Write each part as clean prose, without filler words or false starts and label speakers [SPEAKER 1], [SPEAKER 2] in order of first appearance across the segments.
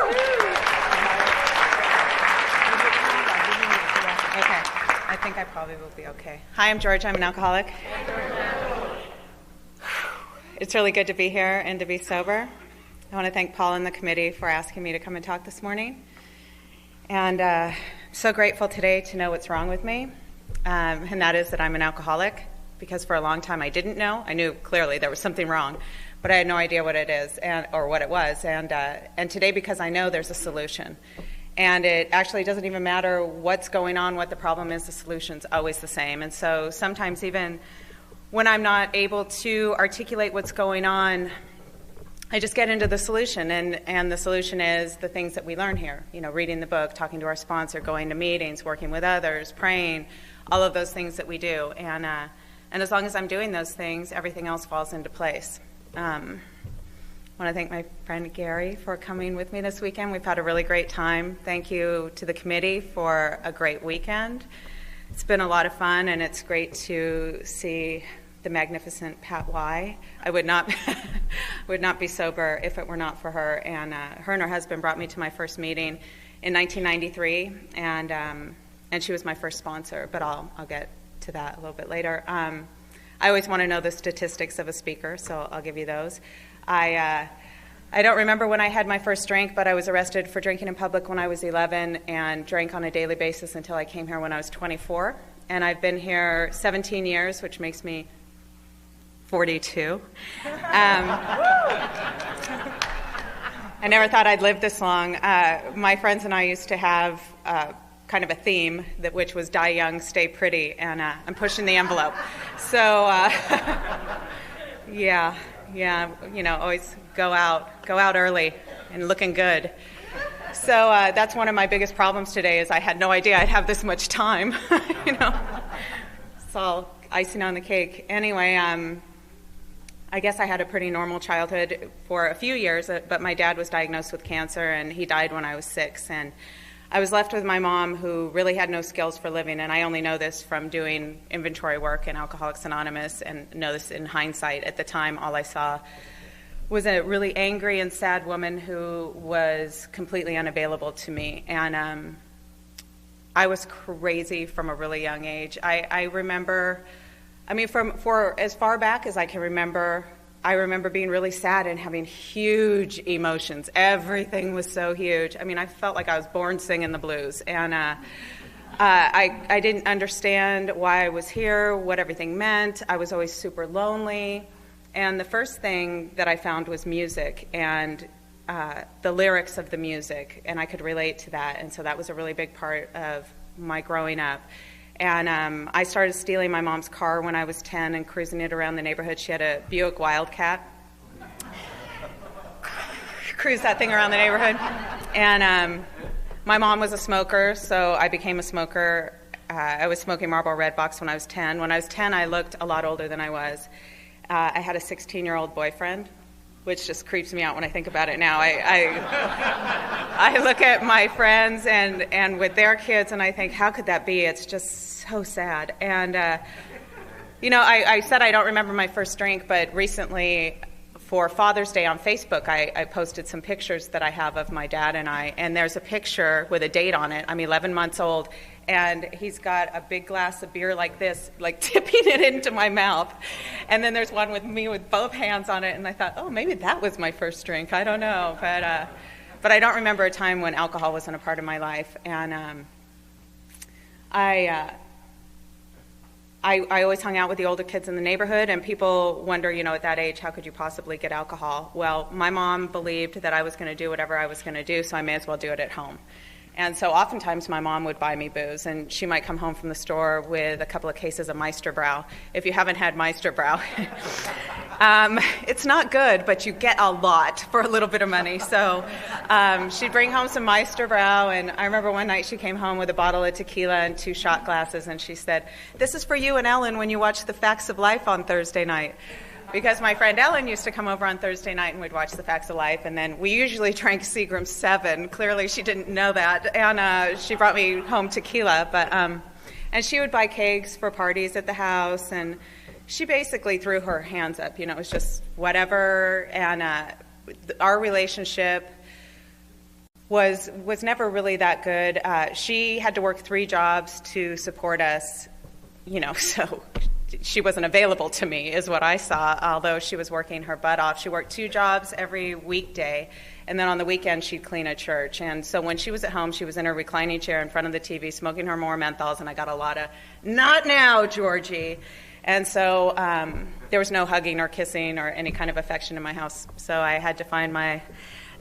[SPEAKER 1] Okay, I think I probably will be okay. Hi, I'm Georgia. I'm an alcoholic. It's really good to be here and to be sober. I want to thank Paul and the committee for asking me to come and talk this morning. And I'm so grateful today to know what's wrong with me, and that is that I'm an alcoholic, because for a long time I didn't know. I knew clearly there was something wrong, but I had no idea what it is or what it was. And today, because I know there's a solution. And it actually doesn't even matter what's going on, what the problem is, the solution's always the same. And so sometimes even when I'm not able to articulate what's going on, I just get into the solution, and the solution is the things that we learn here. You know, reading the book, talking to our sponsor, going to meetings, working with others, praying, all of those things that we do. And as long as I'm doing those things, everything else falls into place. I want to thank my friend Gary for coming with me this weekend. We've had a really great time. Thank you to the committee for a great weekend. It's been a lot of fun, and it's great to see the magnificent Pat Y. I would not be sober if it were not for her. And her and her husband brought me to my first meeting in 1993, and she was my first sponsor. But I'll get to that a little bit later. I always want to know the statistics of a speaker, so I'll give you those. I don't remember when I had my first drink, but I was arrested for drinking in public when I was 11 and drank on a daily basis until I came here when I was 24. And I've been here 17 years, which makes me 42. I never thought I'd live this long. My friends and I used to have kind of a theme, which was die young, stay pretty, and I'm pushing the envelope. So, yeah, you know, always go out early and looking good. So that's one of my biggest problems today is I had no idea I'd have this much time, you know. It's all icing on the cake. Anyway, I guess I had a pretty normal childhood for a few years, but my dad was diagnosed with cancer, and he died when I was 6. And I was left with my mom, who really had no skills for living, and I only know this from doing inventory work in Alcoholics Anonymous, and know this in hindsight. At the time, all I saw was a really angry and sad woman who was completely unavailable to me. And I was crazy from a really young age. I remember, for as far back as I can remember, I remember being really sad and having huge emotions. Everything was so huge. I mean, I felt like I was born singing the blues. And I didn't understand why I was here, what everything meant. I was always super lonely. And the first thing that I found was music and the lyrics of the music. And I could relate to that. And so that was a really big part of my growing up. And I started stealing my mom's car when I was 10 and cruising it around the neighborhood. She had a Buick Wildcat. Cruise that thing around the neighborhood. And my mom was a smoker, so I became a smoker. I was smoking Marlboro Red Box when I was 10. When I was 10, I looked a lot older than I was. I had a 16-year-old boyfriend, which just creeps me out when I think about it now. I look at my friends and with their kids, and I think, how could that be? It's just so sad. And, you know, I said I don't remember my first drink, but recently for Father's Day on Facebook, I posted some pictures that I have of my dad and I, and there's a picture with a date on it. I'm 11 months old, and he's got a big glass of beer like this, like tipping it into my mouth. And then there's one with me with both hands on it, and I thought, oh, maybe that was my first drink. I don't know, but I don't remember a time when alcohol wasn't a part of my life. And I always hung out with the older kids in the neighborhood, and people wonder, you know, at that age, how could you possibly get alcohol? Well, my mom believed that I was going to do whatever I was going to do, so I may as well do it at home. And so oftentimes my mom would buy me booze, and she might come home from the store with a couple of cases of Meisterbrow. If you haven't had Meisterbrow, it's not good, but you get a lot for a little bit of money. So she'd bring home some Meisterbrow, and I remember one night she came home with a bottle of tequila and 2 shot glasses, and she said, "This is for you and Ellen when you watch The Facts of Life on Thursday night." Because my friend Ellen used to come over on Thursday night and we'd watch The Facts of Life, and then we usually drank Seagram's 7. Clearly she didn't know that, and she brought me home tequila. But and she would buy cakes for parties at the house, and she basically threw her hands up. You know, it was just whatever. And our relationship was never really that good. She had to work 3 jobs to support us, so she wasn't available to me is what I saw, although she was working her butt off. She worked 2 jobs every weekday, and then on the weekend she'd clean a church. And so when she was at home, she was in her reclining chair in front of the TV smoking her more menthols, and I got a lot of, "Not now, Georgie." And so there was no hugging or kissing or any kind of affection in my house, so I had to find my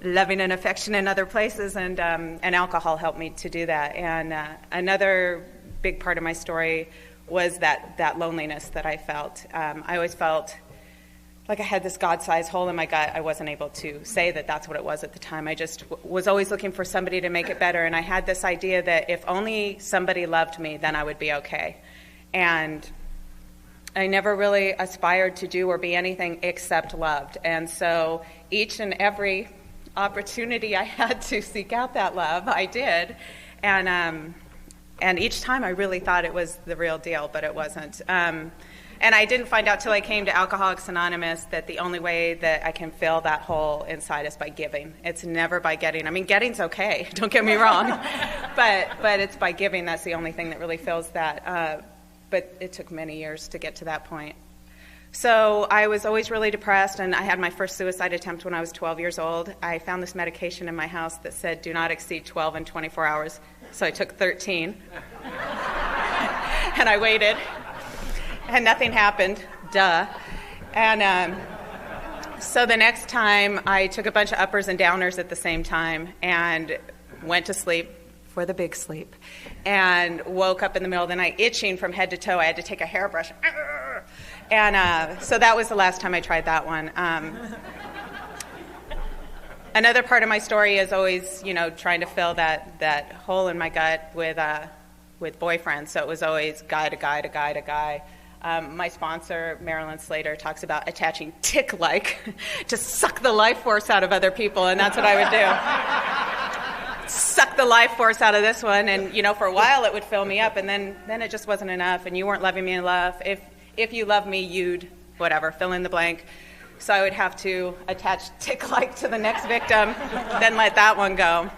[SPEAKER 1] loving and affection in other places, and alcohol helped me to do that. And another big part of my story was that loneliness that I felt. I always felt like I had this God-sized hole in my gut. I wasn't able to say that that's what it was at the time. I just was always looking for somebody to make it better, and I had this idea that if only somebody loved me, then I would be okay. And I never really aspired to do or be anything except loved. And so each and every opportunity I had to seek out that love, I did. And each time I really thought it was the real deal, but it wasn't. And I didn't find out till I came to Alcoholics Anonymous that the only way that I can fill that hole inside is by giving. It's never by getting. I mean, getting's okay, don't get me wrong, but it's by giving that's the only thing that really fills that. But it took many years to get to that point. So I was always really depressed, and I had my first suicide attempt when I was 12 years old. I found this medication in my house that said do not exceed 12 in 24 hours, so I took 13. And I waited, and nothing happened, duh. And so the next time I took a bunch of uppers and downers at the same time and went to sleep for the big sleep, and woke up in the middle of the night itching from head to toe. I had to take a hairbrush. And so that was the last time I tried that one. Another part of my story is always, trying to fill that hole in my gut with boyfriends. So it was always guy to guy to guy to guy. My sponsor, Marilyn Slater, talks about attaching tick-like to suck the life force out of other people, and that's what I would do. Suck the life force out of this one, and for a while it would fill me up, and then it just wasn't enough, and you weren't loving me enough. If you love me, you'd whatever, fill in the blank. So I would have to attach tick-like to the next victim, then let that one go.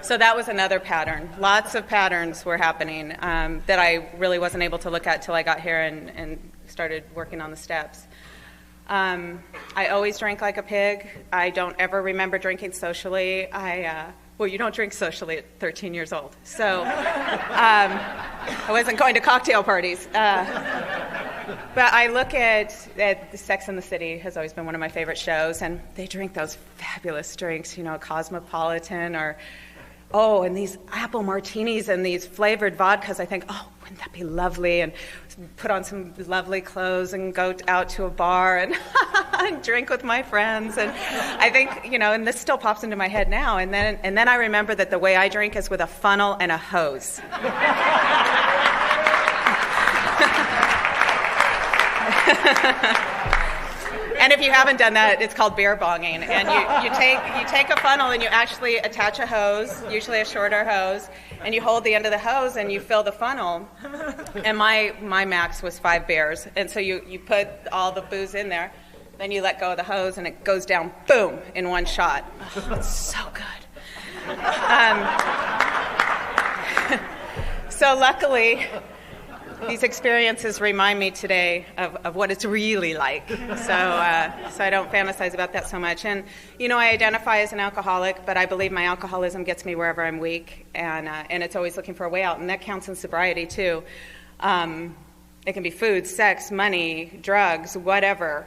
[SPEAKER 1] So that was another pattern. Lots of patterns were happening that I really wasn't able to look at till I got here and started working on the steps. I always drank like a pig. I don't ever remember drinking socially. Well, you don't drink socially at 13 years old. So I wasn't going to cocktail parties. But I look at Sex and the City has always been one of my favorite shows, and they drink those fabulous drinks, Cosmopolitan and these apple martinis and these flavored vodkas. I think, wouldn't that be lovely? And put on some lovely clothes and go out to a bar and, and drink with my friends. And I think, and this still pops into my head now. And then I remember that the way I drink is with a funnel and a hose. And if you haven't done that, it's called beer bonging. And you take a funnel and you actually attach a hose, usually a shorter hose, and you hold the end of the hose and you fill the funnel. And my max was 5 beers. And so you put all the booze in there, then you let go of the hose and it goes down, boom, in one shot. Oh, it's so good. So luckily, these experiences remind me today of what it's really like. So I don't fantasize about that so much. And, I identify as an alcoholic, but I believe my alcoholism gets me wherever I'm weak, and it's always looking for a way out. And that counts in sobriety, too. It can be food, sex, money, drugs, whatever.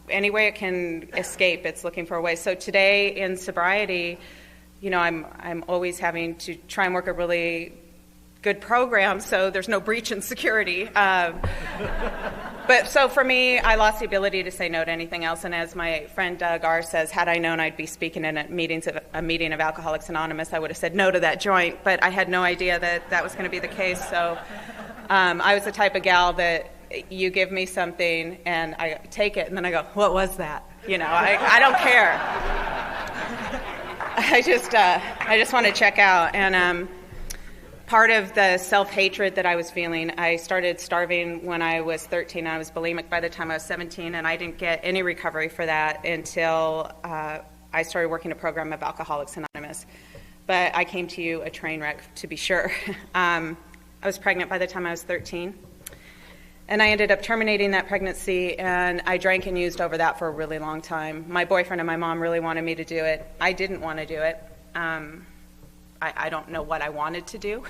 [SPEAKER 1] Any way it can escape, it's looking for a way. So today in sobriety, I'm always having to try and work a really good program so there's no breach in security. But so for me, I lost the ability to say no to anything else. And as my friend Doug R. says, had I known I'd be speaking in a meeting of Alcoholics Anonymous, I would have said no to that joint. But I had no idea that was going to be the case. So I was the type of gal that you give me something and I take it and then I go, what was that? I don't care. I just want to check out. And part of the self-hatred that I was feeling, I started starving when I was 13. I was bulimic by the time I was 17, and I didn't get any recovery for that until I I started working a program of Alcoholics Anonymous. But I came to you a train wreck, to be sure. I was pregnant by the time I was 13. And I ended up terminating that pregnancy, and I drank and used over that for a really long time. My boyfriend and my mom really wanted me to do it. I didn't want to do it. I don't know what I wanted to do.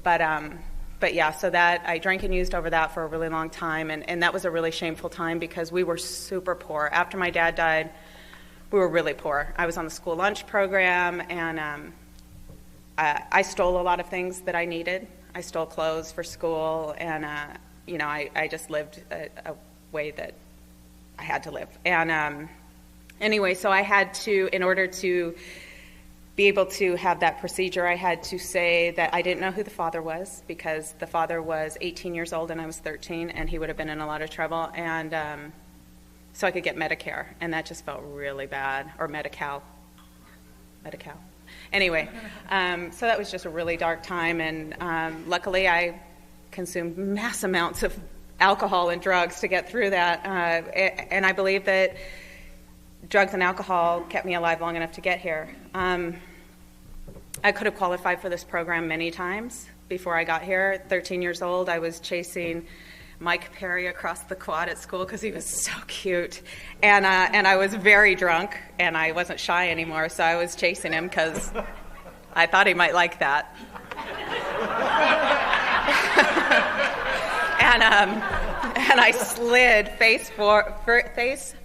[SPEAKER 1] But yeah, so that I drank and used over that for a really long time, and that was a really shameful time because we were super poor. After my dad died, we were really poor. I was on the school lunch program, and I stole a lot of things that I needed. I stole clothes for school, and I just lived a way that I had to live. And anyway, so I had to, in order to be able to have that procedure, I had to say that I didn't know who the father was, because the father was 18 years old and I was 13, and he would have been in a lot of trouble. And so I could get Medicare, and that just felt really bad, or Medi-Cal. Anyway, so that was just a really dark time, and luckily I consumed mass amounts of alcohol and drugs to get through that, and I believe that drugs and alcohol kept me alive long enough to get here. I could have qualified for this program many times before I got here. 13 years old, I was chasing Mike Perry across the quad at school because he was so cute, and I was very drunk, and I wasn't shy anymore, so I was chasing him because I thought he might like that. And I slid face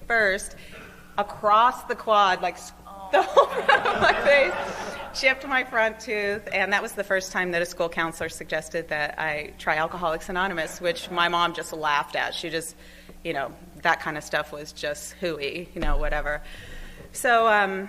[SPEAKER 1] first across the quad, like the whole front of my face, chipped my front tooth, and that was the first time that a school counselor suggested that I try Alcoholics Anonymous, which my mom just laughed at. She just, that kind of stuff was just hooey, whatever. So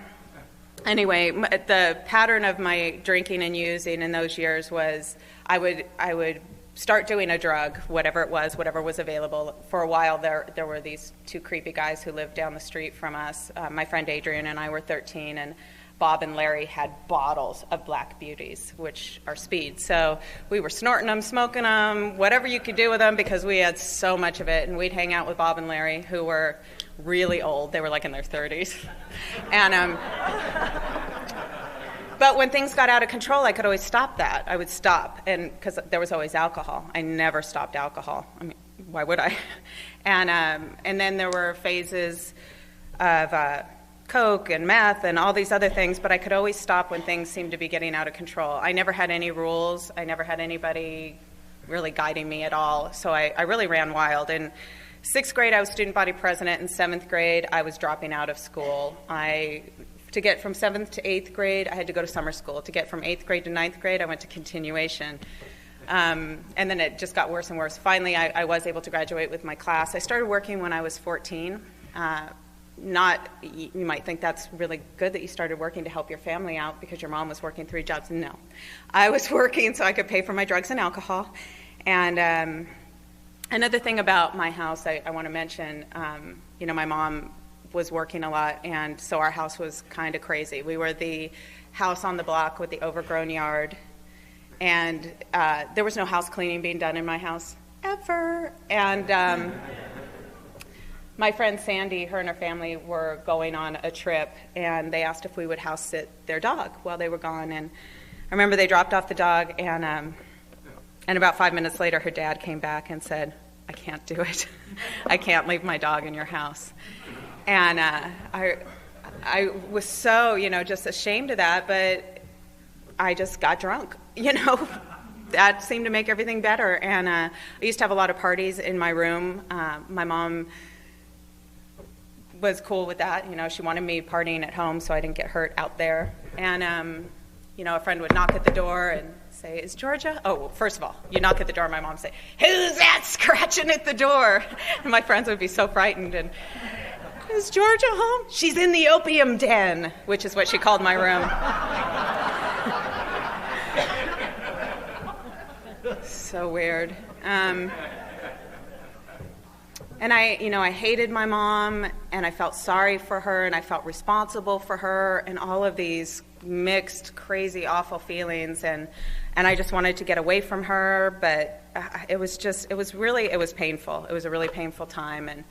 [SPEAKER 1] anyway, the pattern of my drinking and using in those years was I would start doing a drug, whatever was available. For a while there were these two creepy guys who lived down the street from us. My friend Adrian and I were 13, and Bob and Larry had bottles of Black Beauties, which are speed. So we were snorting them, smoking them, whatever you could do with them, because we had so much of it. And we'd hang out with Bob and Larry, who were really old. They were like in their 30s. And but when things got out of control, I could always stop that. I would stop, and because there was always alcohol. I never stopped alcohol. I mean, why would I? And then there were phases of coke and meth and all these other things, but I could always stop when things seemed to be getting out of control. I never had any rules. I never had anybody really guiding me at all, so I really ran wild. In 6th grade, I was student body president. In 7th grade, I was dropping out of school. To get from 7th to 8th grade, I had to go to summer school. To get from 8th grade to 9th grade, I went to continuation. And then it just got worse and worse. Finally, I was able to graduate with my class. I started working when I was 14. You might think that's really good that you started working to help your family out because your mom was working 3 jobs. No. I was working so I could pay for my drugs and alcohol. And another thing about my house I want to mention, my mom was working a lot, and so our house was kind of crazy. We were the house on the block with the overgrown yard, and there was no house cleaning being done in my house ever. And my friend Sandy, her and her family were going on a trip, and they asked if we would house sit their dog while they were gone. And I remember they dropped off the dog, and about 5 minutes later, her dad came back and said, "I can't do it. I can't leave my dog in your house." And I was so, just ashamed of that, but I just got drunk, That seemed to make everything better. And I used to have a lot of parties in my room. My mom was cool with that. She wanted me partying at home so I didn't get hurt out there. And, a friend would knock at the door and say, "Is Georgia?" Oh, well, first of all, you knock at the door, my mom would say, "Who's that scratching at the door?" And my friends would be so frightened. And, "Is Georgia home?" "She's in the opium den," which is what she called my room. So weird. And I hated my mom, and I felt sorry for her, and I felt responsible for her, and all of these mixed, crazy, awful feelings, and I just wanted to get away from her, but it was painful. It was a really painful time, and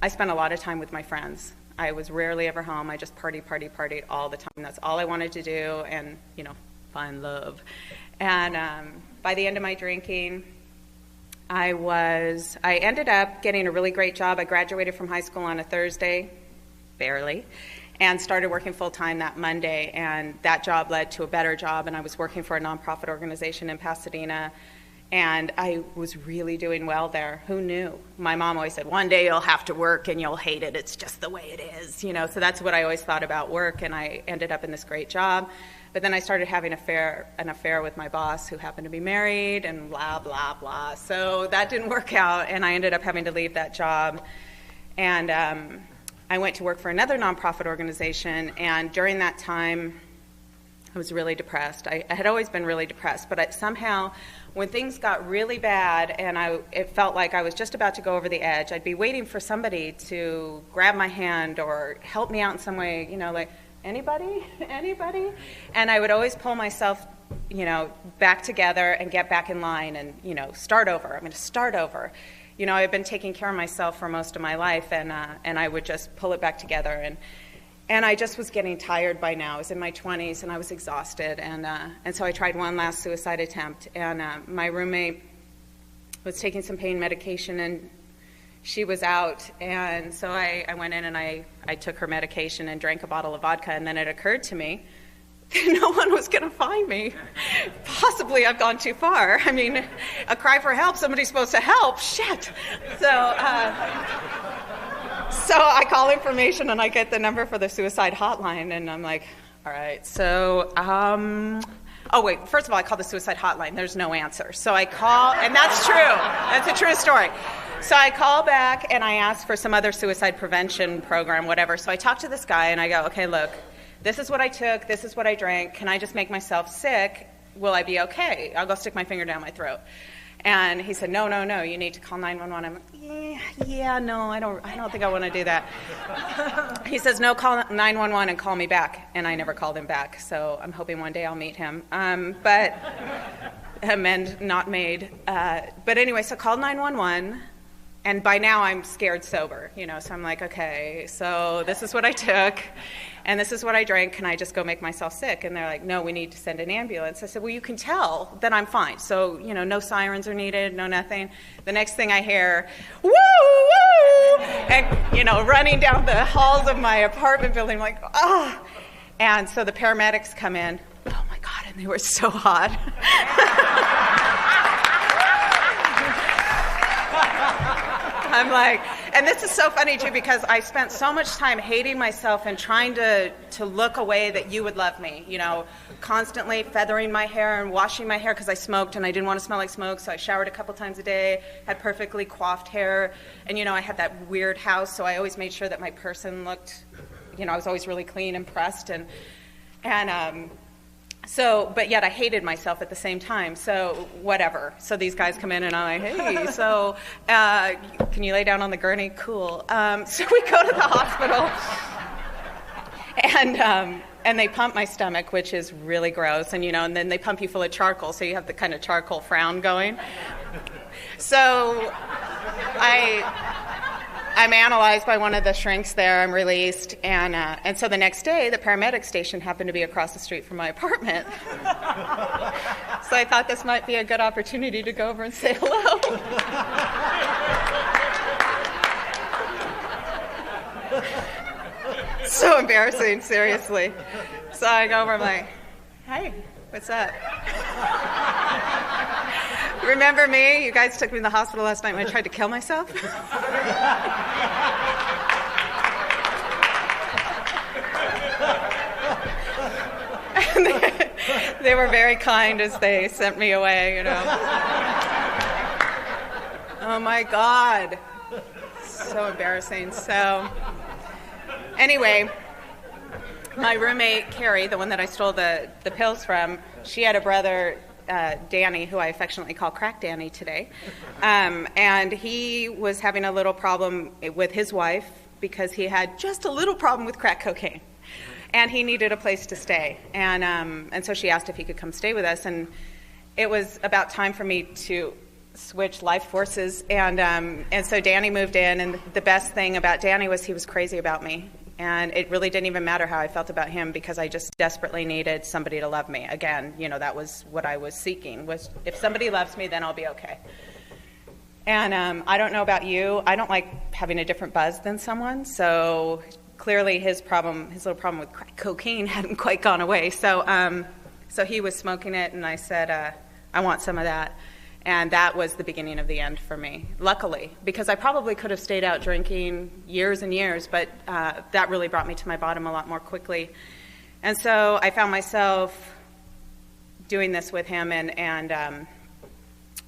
[SPEAKER 1] I spent a lot of time with my friends. I was rarely ever home. I just partied all the time. That's all I wanted to do, and, find love. And by the end of my drinking, I ended up getting a really great job. I graduated from high school on a Thursday, barely, and started working full-time that Monday, and that job led to a better job, and I was working for a nonprofit organization in Pasadena, and I was really doing well there. Who knew? My mom always said, one day you'll have to work and you'll hate it. It's just the way it is, so that's what I always thought about work, and I ended up in this great job. But then I started having an affair with my boss, who happened to be married, and blah, blah, blah. So that didn't work out, and I ended up having to leave that job. And I went to work for another nonprofit organization, and during that time, I was really depressed. I had always been really depressed, but somehow, when things got really bad and it felt like I was just about to go over the edge, I'd be waiting for somebody to grab my hand or help me out in some way, like, anybody? And I would always pull myself, back together and get back in line and, start over. I'm going to start over. I've been taking care of myself for most of my life, and I would just pull it back together. And I just was getting tired by now. I was in my 20s, and I was exhausted. And so I tried one last suicide attempt. And my roommate was taking some pain medication, and she was out. And so I went in and I took her medication and drank a bottle of vodka. And then it occurred to me that no one was going to find me. Possibly I've gone too far. I mean, a cry for help, somebody's supposed to help. Shit. So I call information and I get the number for the suicide hotline, and I'm like, all right, so, oh wait, first of all, I call the suicide hotline, there's no answer. So I call, and that's true, that's a true story. So I call back and I ask for some other suicide prevention program, whatever. So I talk to this guy and I go, okay, look, this is what I took, this is what I drank, can I just make myself sick? Will I be okay? I'll go stick my finger down my throat. And he said, no, you need to call 911. I'm like, yeah, no, I don't think I want to do that. He says, no, call 911 and call me back. And I never called him back, so I'm hoping one day I'll meet him. But amend not made. But anyway, so called 911, and by now I'm scared sober, so I'm like, okay, so this is what I took, and this is what I drank, can I just go make myself sick? And they're like, no, we need to send an ambulance. I said, well, you can tell that I'm fine. So, no sirens are needed, no nothing. The next thing I hear, woo, woo, and, running down the halls of my apartment building, I'm like, ah. And so the paramedics come in, oh my God, and they were so hot. I'm like, and this is so funny too, because I spent so much time hating myself and trying to look a way that you would love me, constantly feathering my hair and washing my hair because I smoked and I didn't want to smell like smoke, so I showered a couple times a day, had perfectly coiffed hair, and I had that weird house, so I always made sure that my person looked, I was always really clean and pressed, so, but yet I hated myself at the same time, so whatever. So these guys come in and I'm like, hey, so can you lay down on the gurney? Cool. So we go to the hospital, and they pump my stomach, which is really gross, and and then they pump you full of charcoal, so you have the kind of charcoal frown going. So I'm analyzed by one of the shrinks there. I'm released, and so the next day, the paramedic station happened to be across the street from my apartment. So I thought this might be a good opportunity to go over and say hello. So embarrassing, seriously. So I go over, I'm like, hey, what's up? Remember me? You guys took me to the hospital last night when I tried to kill myself? They were very kind as they sent me away, Oh my God. So embarrassing. So anyway, my roommate, Carrie, the one that I stole the pills from, she had a brother, Danny, who I affectionately call Crack Danny today, and he was having a little problem with his wife because he had just a little problem with crack cocaine, and he needed a place to stay, and so she asked if he could come stay with us, and it was about time for me to switch life forces, and so Danny moved in, and the best thing about Danny was he was crazy about me. And it really didn't even matter how I felt about him because I just desperately needed somebody to love me. Again, that was what I was seeking, was if somebody loves me, then I'll be okay. And I don't know about you. I don't like having a different buzz than someone. So clearly his little problem with crack cocaine hadn't quite gone away. So he was smoking it, and I said, I want some of that. And that was the beginning of the end for me, luckily, because I probably could have stayed out drinking years and years, but that really brought me to my bottom a lot more quickly. And so I found myself doing this with him, and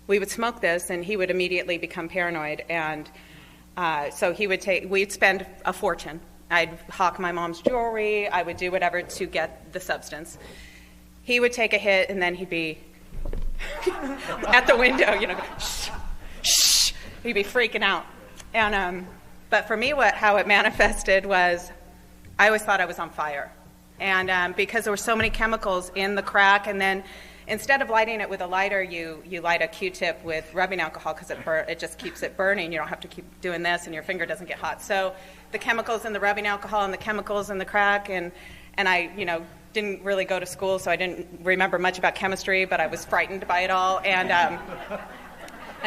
[SPEAKER 1] we would smoke this, and he would immediately become paranoid. And so we'd spend a fortune. I'd hawk my mom's jewelry. I would do whatever to get the substance. He would take a hit, and then he'd be at the window, shh, shh. He'd be freaking out. And but for me, how it manifested was, I always thought I was on fire, and because there were so many chemicals in the crack, and then instead of lighting it with a lighter, you light a Q-tip with rubbing alcohol because it just keeps it burning. You don't have to keep doing this, and your finger doesn't get hot. So the chemicals in the rubbing alcohol and the chemicals in the crack, and I didn't really go to school, so I didn't remember much about chemistry, but I was frightened by it all, and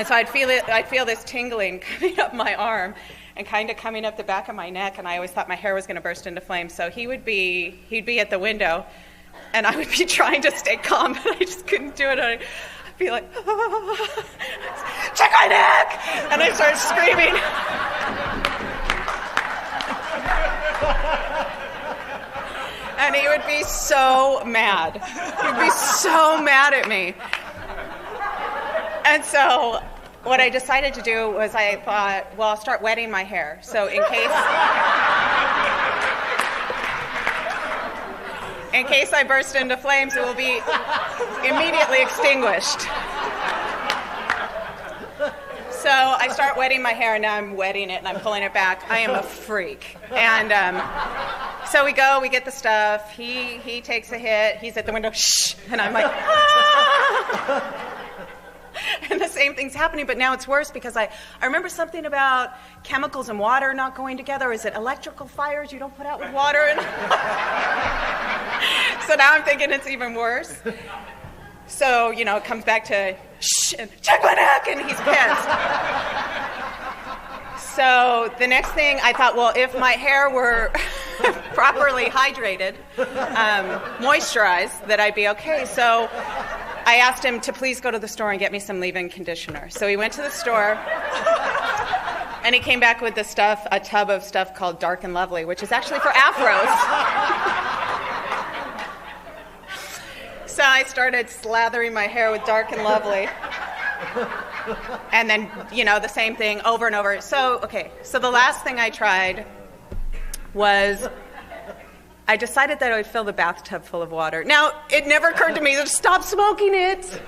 [SPEAKER 1] so I'd feel this tingling coming up my arm and kind of coming up the back of my neck, and I always thought my hair was going to burst into flames. So he'd be at the window, and I would be trying to stay calm, but I just couldn't do it. I'd be like, check my neck, and I started screaming. And he would be so mad. He'd be so mad at me. And so what I decided to do was I thought, well, I'll start wetting my hair. So in case I burst into flames, it will be immediately extinguished. So I start wetting my hair, and now I'm wetting it, and I'm pulling it back. I am a freak. And so we get the stuff. He takes a hit. He's at the window, shh, and I'm like, ah! And the same thing's happening, but now it's worse because I remember something about chemicals and water not going together. Is it electrical fires you don't put out with water? And so now I'm thinking it's even worse. So, it comes back to, shh, and check my neck, and he's pissed. So the next thing I thought, well, if my hair were properly hydrated, moisturized, that I'd be okay. So I asked him to please go to the store and get me some leave-in conditioner. So he went to the store, and he came back with a tub of stuff called Dark and Lovely, which is actually for afros. So I started slathering my hair with Dark and Lovely. And then, the same thing over and over. So the last thing I tried was I decided that I would fill the bathtub full of water. Now, it never occurred to me to stop smoking it. So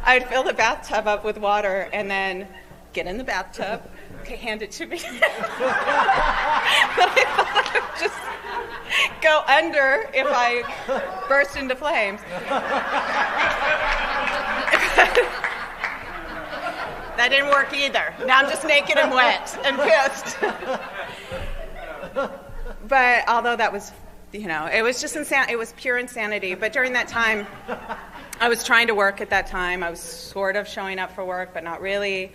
[SPEAKER 1] I'd fill the bathtub up with water and then get in the bathtub. Okay, hand it to me. But I thought I would just go under if I burst into flames. That didn't work either. Now I'm just naked and wet and pissed. But although that was, it was just it was pure insanity. But during that time, I was trying to work at that time. I was sort of showing up for work, but not really.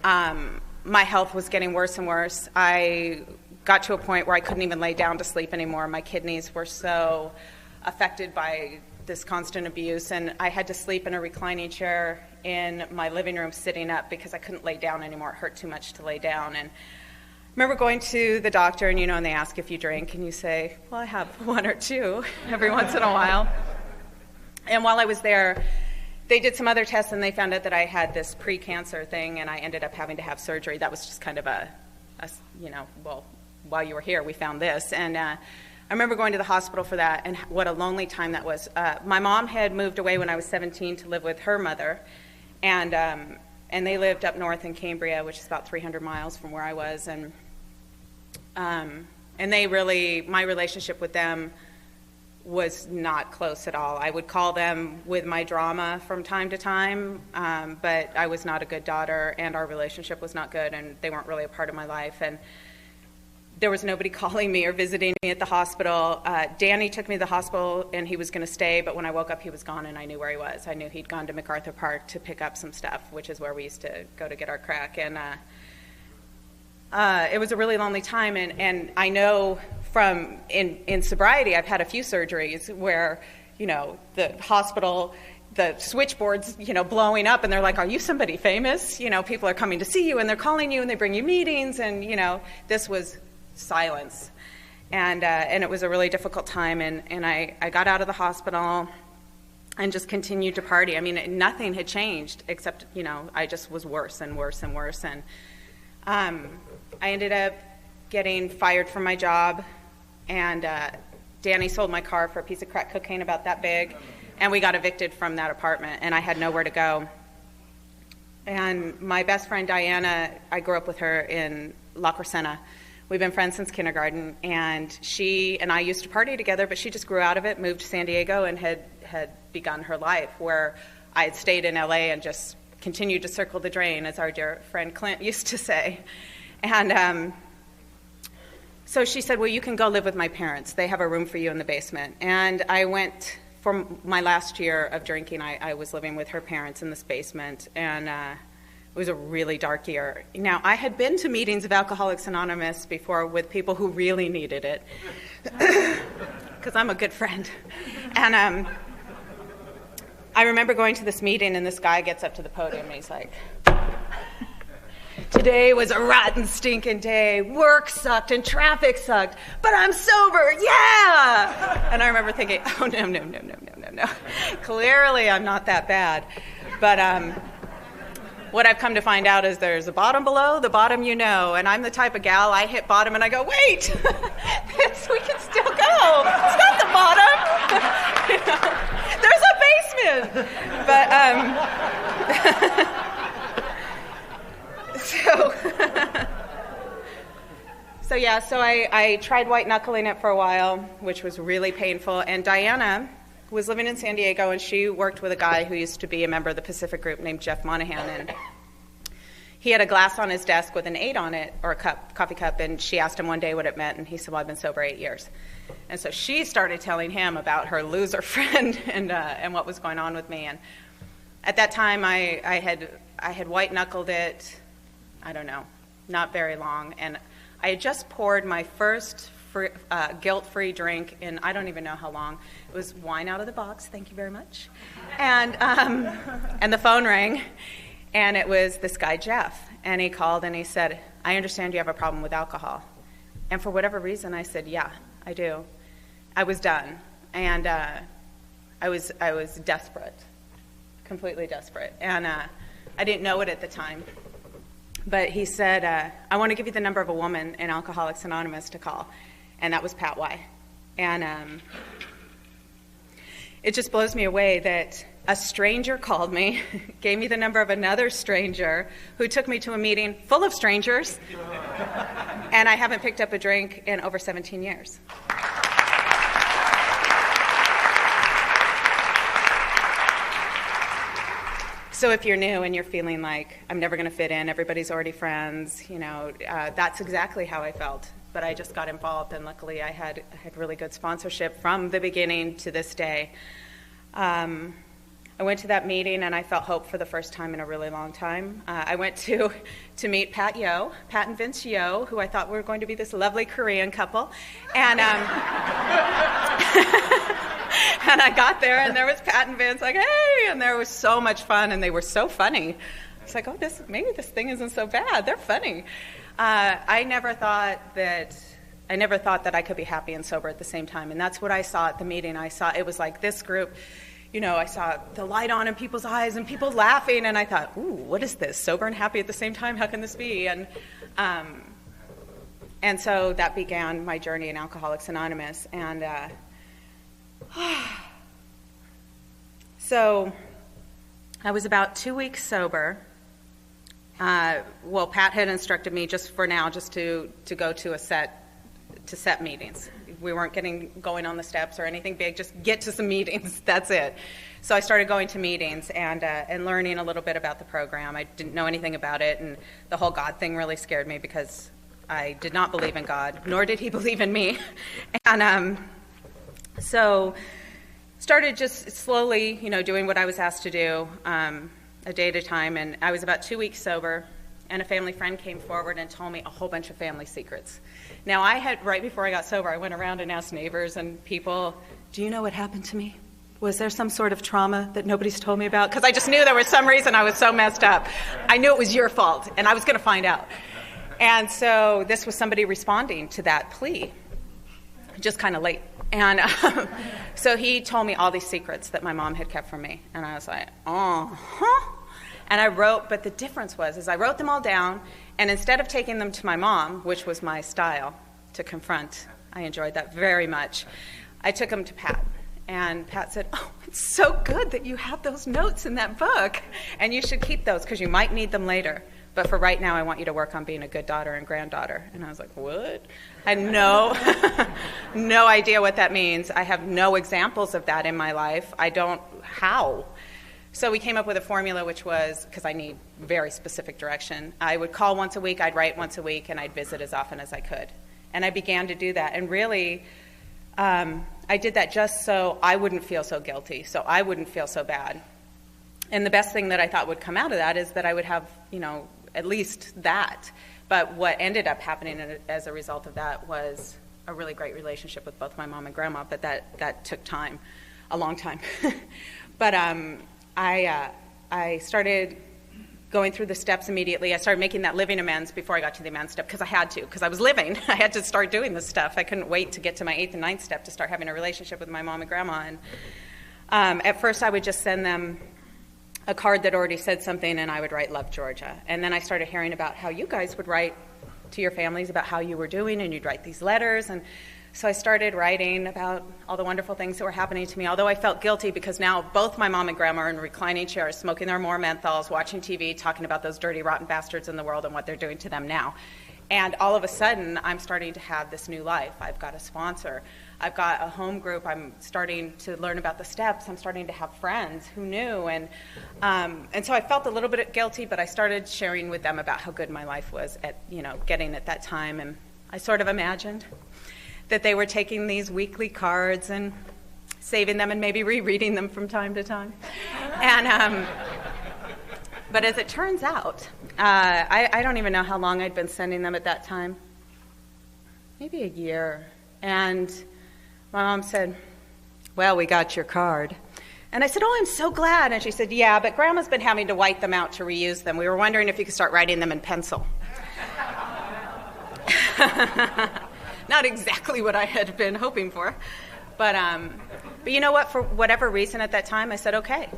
[SPEAKER 1] My health was getting worse and worse. I got to a point where I couldn't even lay down to sleep anymore. My kidneys were so affected by this constant abuse, and I had to sleep in a reclining chair in my living room sitting up because I couldn't lay down anymore. It hurt too much to lay down. And I remember going to the doctor, and and they ask if you drink, and you say, well, I have one or two every once in a while. And while I was there, they did some other tests, and they found out that I had this pre-cancer thing, and I ended up having to have surgery. That was just kind of well, while you were here, we found this. And I remember going to the hospital for that, and what a lonely time that was. My mom had moved away when I was 17 to live with her mother, and they lived up north in Cambria, which is about 300 miles from where I was. And they really, my relationship with them was not close at all. I would call them with my drama from time to time, but I was not a good daughter, and our relationship was not good, and they weren't really a part of my life. And there was nobody calling me or visiting me at the hospital. Danny took me to the hospital, and he was going to stay, but when I woke up, he was gone, and I knew where he was. I knew he'd gone to MacArthur Park to pick up some stuff, which is where we used to go to get our crack. And it was a really lonely time, and I know from in sobriety, I've had a few surgeries where, the hospital, the switchboard's, blowing up, and they're like, are you somebody famous? People are coming to see you, and they're calling you, and they bring you meetings, and, this was silence. And it was a really difficult time, and I got out of the hospital and just continued to party. I mean, nothing had changed except, I just was worse and worse and worse. And I ended up getting fired from my job, and Danny sold my car for a piece of crack cocaine about that big, and we got evicted from that apartment, and I had nowhere to go. And my best friend Diana, I grew up with her in La Crescenta. We've been friends since kindergarten, and she and I used to party together, but she just grew out of it, moved to San Diego, and had begun her life, where I had stayed in LA and just continued to circle the drain, as our dear friend Clint used to say. And so she said, well, you can go live with my parents. They have a room for you in the basement. And I went, for my last year of drinking, I was living with her parents in this basement, and it was a really dark year. Now, I had been to meetings of Alcoholics Anonymous before with people who really needed it, because I'm a good friend. And I remember going to this meeting, and this guy gets up to the podium, and he's like, today was a rotten, stinking day. Work sucked and traffic sucked, but I'm sober, yeah! And I remember thinking, oh, no. Clearly, I'm not that bad. But what I've come to find out is there's a bottom below, the bottom you know, and I'm the type of gal, I hit bottom and I go, wait, we can still go. It's not the bottom. There's a basement. But, So I tried white knuckling it for a while, which was really painful. And Diana was living in San Diego, and she worked with a guy who used to be a member of the Pacific Group named Jeff Monahan. And he had a glass on his desk with an 8 on it, or a coffee cup, and she asked him one day what it meant, and he said, well, I've been sober 8 years. And so she started telling him about her loser friend and what was going on with me. And at that time, I had white knuckled it, I don't know, not very long, and I had just poured my first guilt-free drink in I don't even know how long. It was wine out of the box, thank you very much. And the phone rang, and it was this guy, Jeff. And he called and he said, I understand you have a problem with alcohol. And for whatever reason, I said, yeah, I do. I was done. And I was desperate, completely desperate. And I didn't know it at the time. But he said, I want to give you the number of a woman in Alcoholics Anonymous to call. And that was Pat Y. And it just blows me away that a stranger called me, gave me the number of another stranger who took me to a meeting full of strangers, and I haven't picked up a drink in over 17 years. So if you're new and you're feeling like, I'm never going to fit in, everybody's already friends, that's exactly how I felt. But I just got involved, and luckily I had really good sponsorship from the beginning to this day. I went to that meeting, and I felt hope for the first time in a really long time. I went to meet Pat and Vince Yo, who I thought were going to be this lovely Korean couple. And and I got there, and there was Pat and Vince, like, hey, and there was so much fun, and they were so funny. I was like, oh, maybe this thing isn't so bad. They're funny. I never thought that I could be happy and sober at the same time, and that's what I saw at the meeting. I saw it was like this group. I saw the light on in people's eyes and people laughing, and I thought, ooh, what is this? Sober and happy at the same time? How can this be? And so that began my journey in Alcoholics Anonymous. And so I was about 2 weeks sober. Pat had instructed me just to go to set meetings, we weren't going on the steps or anything big, just get to some meetings, that's it. So I started going to meetings and learning a little bit about the program. I didn't know anything about it, and the whole God thing really scared me because I did not believe in God, nor did he believe in me. And so started just slowly, doing what I was asked to do, a day at a time, and I was about 2 weeks sober, and a family friend came forward and told me a whole bunch of family secrets. Now, right before I got sober, I went around and asked neighbors and people, do you know what happened to me? Was there some sort of trauma that nobody's told me about? Because I just knew there was some reason I was so messed up. I knew it was your fault, and I was going to find out. And so this was somebody responding to that plea, just kind of late. And so he told me all these secrets that my mom had kept from me. And I was like, uh-huh. And I wrote, but the difference was I wrote them all down, and instead of taking them to my mom, which was my style to confront, I enjoyed that very much, I took them to Pat. And Pat said, oh, it's so good that you have those notes in that book, and you should keep those because you might need them later. But for right now, I want you to work on being a good daughter and granddaughter. And I was like, what? I had no idea what that means. I have no examples of that in my life. How? So we came up with a formula, which was, because I need very specific direction, I would call once a week, I'd write once a week, and I'd visit as often as I could. And I began to do that. And really, I did that just so I wouldn't feel so guilty, so I wouldn't feel so bad. And the best thing that I thought would come out of that is that I would have, at least that. But what ended up happening as a result of that was a really great relationship with both my mom and grandma, but that took time, a long time. But I started going through the steps immediately. I started making that living amends before I got to the amends step because I had to, because I was living. I had to start doing this stuff. I couldn't wait to get to my 8th and 9th step to start having a relationship with my mom and grandma. And at first I would just send them a card that already said something, and I would write, Love, Georgia. And then I started hearing about how you guys would write to your families about how you were doing, and you'd write these letters. And so I started writing about all the wonderful things that were happening to me, although I felt guilty because now both my mom and grandma are in reclining chairs, smoking their more menthols, watching TV, talking about those dirty, rotten bastards in the world and what they're doing to them now. And all of a sudden, I'm starting to have this new life. I've got a sponsor. I've got a home group. I'm starting to learn about the steps. I'm starting to have friends who knew. And so I felt a little bit guilty, but I started sharing with them about how good my life was at, getting at that time. And I sort of imagined that they were taking these weekly cards and saving them and maybe rereading them from time to time. And but as it turns out, I don't even know how long I'd been sending them at that time. Maybe a year. And my mom said, well, we got your card. And I said, oh, I'm so glad. And she said, yeah, but Grandma's been having to white them out to reuse them. We were wondering if you could start writing them in pencil. Not exactly what I had been hoping for. But you know what? For whatever reason at that time, I said, okay.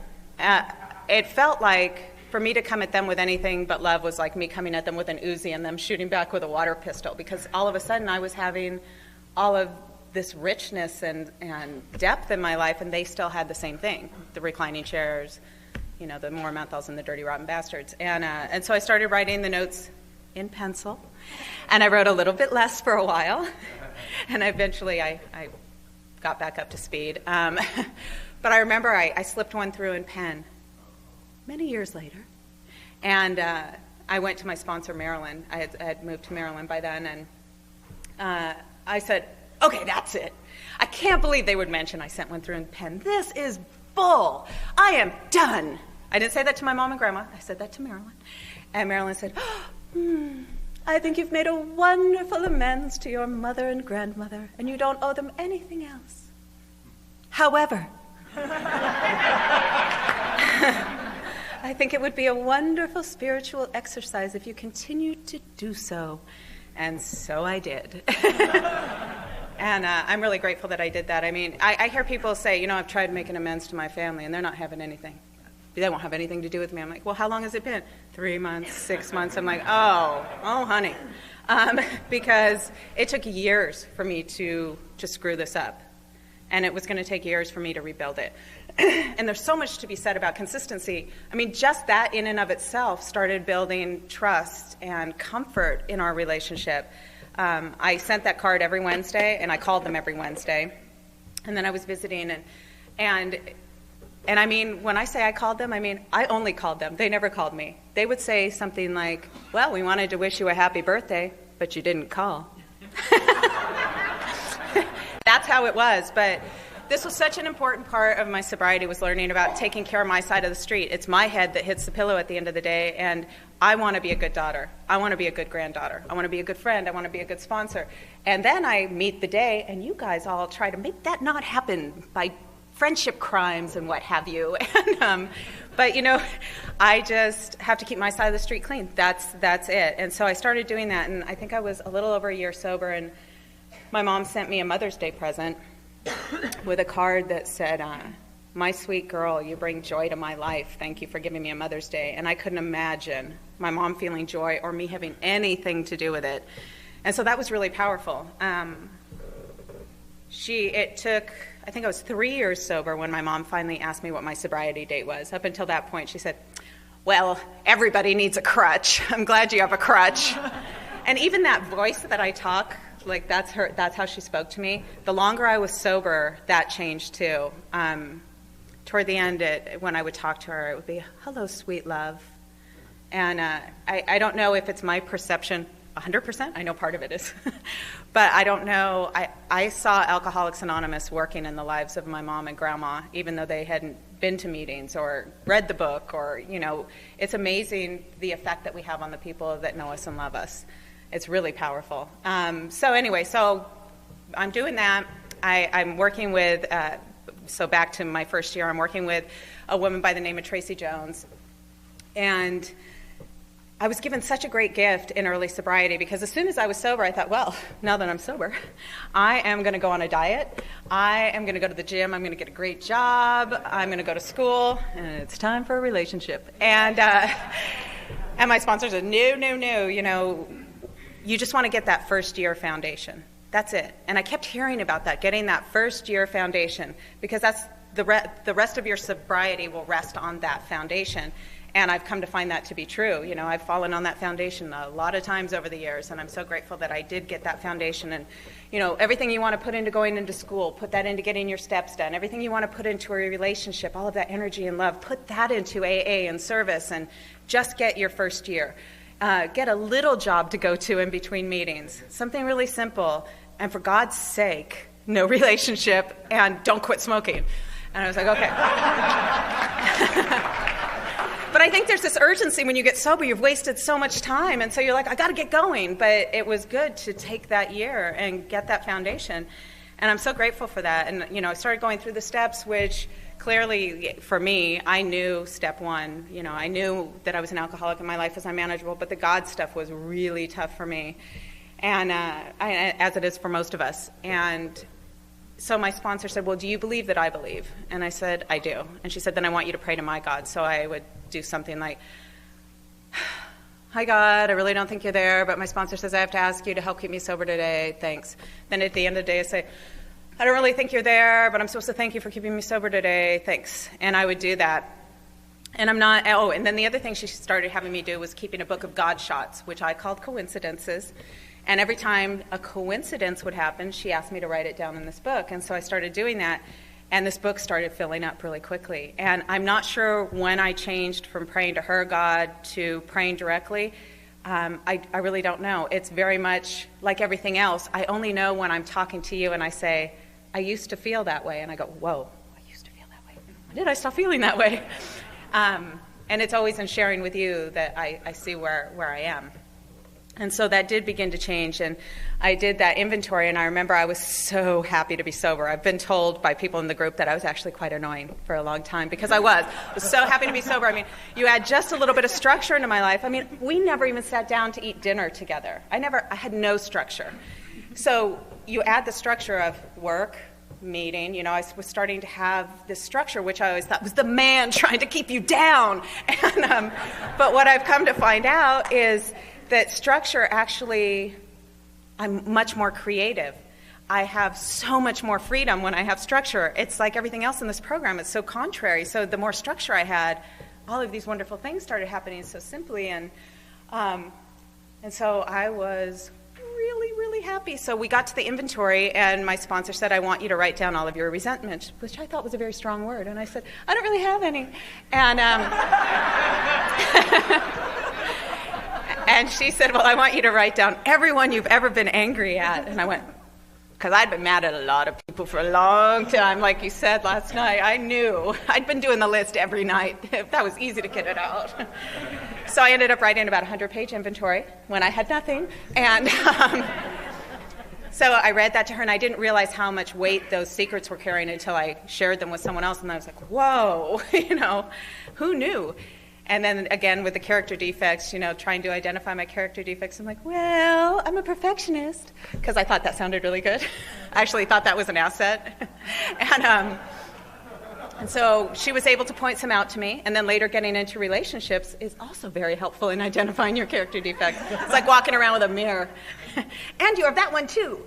[SPEAKER 1] It felt like for me to come at them with anything but love was like me coming at them with an Uzi and them shooting back with a water pistol, because all of a sudden I was having all of this richness and depth in my life, and they still had the same thing, the reclining chairs, the more menthols and the dirty, rotten bastards. And so I started writing the notes in pencil, and I wrote a little bit less for a while, and eventually I got back up to speed. But I remember I slipped one through in pen many years later, and I went to my sponsor, Marilyn. I had moved to Maryland by then, and I said, okay, that's it. I can't believe they would mention I sent one through in pen. This is bull. I am done. I didn't say that to my mom and grandma. I said that to Marilyn. And Marilyn said, I think you've made a wonderful amends to your mother and grandmother, and you don't owe them anything else. However, I think it would be a wonderful spiritual exercise if you continued to do so. And so I did. And I'm really grateful that I did that. I mean, I hear people say, I've tried making amends to my family, and they're not having anything. They won't have anything to do with me. I'm like, well, how long has it been? 3 months, 6 months. I'm like, oh, honey. Because it took years for me to screw this up. And it was going to take years for me to rebuild it. And there's so much to be said about consistency. I mean, just that in and of itself started building trust and comfort in our relationship. I sent that card every Wednesday, and I called them every Wednesday. And then I was visiting, and I mean, when I say I called them, I mean, I only called them. They never called me. They would say something like, well, we wanted to wish you a happy birthday, but you didn't call. That's how it was. But this was such an important part of my sobriety, was learning about taking care of my side of the street. It's my head that hits the pillow at the end of the day, and I want to be a good daughter. I want to be a good granddaughter. I want to be a good friend. I want to be a good sponsor. And then I meet the day, and you guys all try to make that not happen by friendship crimes and what have you. And, but, you know, I just have to keep my side of the street clean. That's it. And so I started doing that, and I think I was a little over a year sober, and my mom sent me a Mother's Day present with a card that said, my sweet girl, you bring joy to my life. Thank you for giving me a Mother's Day. And I couldn't imagine my mom feeling joy or me having anything to do with it. And so that was really powerful. It took, I think I was 3 years sober when my mom finally asked me what my sobriety date was. Up until that point, she said, well, everybody needs a crutch. I'm glad you have a crutch. And even that voice that I talk, like that's how she spoke to me. The longer I was sober, that changed too. Toward the end, when I would talk to her, it would be, hello, sweet love. And I don't know if it's my perception 100%. I know part of it is. But I don't know. I saw Alcoholics Anonymous working in the lives of my mom and grandma, even though they hadn't been to meetings or read the book, or, you know, it's amazing the effect that we have on the people that know us and love us. It's really powerful. So anyway, so I'm doing that. I'm working with, so back to my first year, I'm working with a woman by the name of Tracy Jones. And I was given such a great gift in early sobriety, because as soon as I was sober, I thought, well, now that I'm sober, I am going to go on a diet. I am going to go to the gym. I'm going to get a great job. I'm going to go to school. And it's time for a relationship. And my sponsor said, no, you know, you just want to get that first year foundation. That's it. And I kept hearing about that, getting that first year foundation, because that's the rest of your sobriety will rest on that foundation. And I've come to find that to be true. You know, I've fallen on that foundation a lot of times over the years, and I'm so grateful that I did get that foundation. And, you know, everything you want to put into going into school, put that into getting your steps done. Everything you want to put into a relationship, all of that energy and love, put that into AA and service, and just get your first year. Get a little job to go to in between meetings, something really simple, and for God's sake, no relationship, and don't quit smoking. And I was like, okay. But I think there's this urgency when you get sober. You've wasted so much time, and so you're like, I got to get going. But it was good to take that year and get that foundation, and I'm so grateful for that. And, you know, I started going through the steps, which clearly, for me, I knew step one. You know, I knew that I was an alcoholic and my life was unmanageable, but the God stuff was really tough for me, and as it is for most of us. And so my sponsor said, well, do you believe that I believe? And I said, I do. And she said, then I want you to pray to my God. So I would do something like, hi, God, I really don't think you're there, but my sponsor says I have to ask you to help keep me sober today. Thanks. Then at the end of the day, I say, I don't really think you're there, but I'm supposed to thank you for keeping me sober today. Thanks. And I would do that. And I'm not, and then the other thing she started having me do was keeping a book of God shots, which I called coincidences. And every time a coincidence would happen, she asked me to write it down in this book. And so I started doing that, and this book started filling up really quickly. And I'm not sure when I changed from praying to her God to praying directly. I really don't know. It's very much like everything else. I only know when I'm talking to you and I say, I used to feel that way. And I go, whoa, I used to feel that way. When did I stop feeling that way? And it's always in sharing with you that I see where I am. And so that did begin to change, and I did that inventory, and I remember I was so happy to be sober. I've been told by people in the group that I was actually quite annoying for a long time, because I was so happy to be sober. I mean, you add just a little bit of structure into my life. I mean, we never even sat down to eat dinner together. I had no structure. So you add the structure of work, meeting, you know, I was starting to have this structure, which I always thought was the man trying to keep you down. And, but what I've come to find out is that structure actually, I'm much more creative. I have so much more freedom when I have structure. It's like everything else in this program. It's so contrary. So the more structure I had, all of these wonderful things started happening so simply. And so I was really really happy. So we got to the inventory, and my sponsor said, I want you to write down all of your resentment, which I thought was a very strong word. And I said, I don't really have any. And, and she said, well, I want you to write down everyone you've ever been angry at. And I went, because I'd been mad at a lot of people for a long time, like you said last night. I knew. I'd been doing the list every night. That was easy to get it out. So I ended up writing about a 100-page inventory when I had nothing. And so I read that to her, and I didn't realize how much weight those secrets were carrying until I shared them with someone else. And I was like, whoa, who knew? And then again with the character defects, trying to identify my character defects, I'm like, well, I'm a perfectionist, because I thought that sounded really good. I actually thought that was an asset. And so she was able to point some out to me, and then later getting into relationships is also very helpful in identifying your character defects. It's like walking around with a mirror. And you have that one too.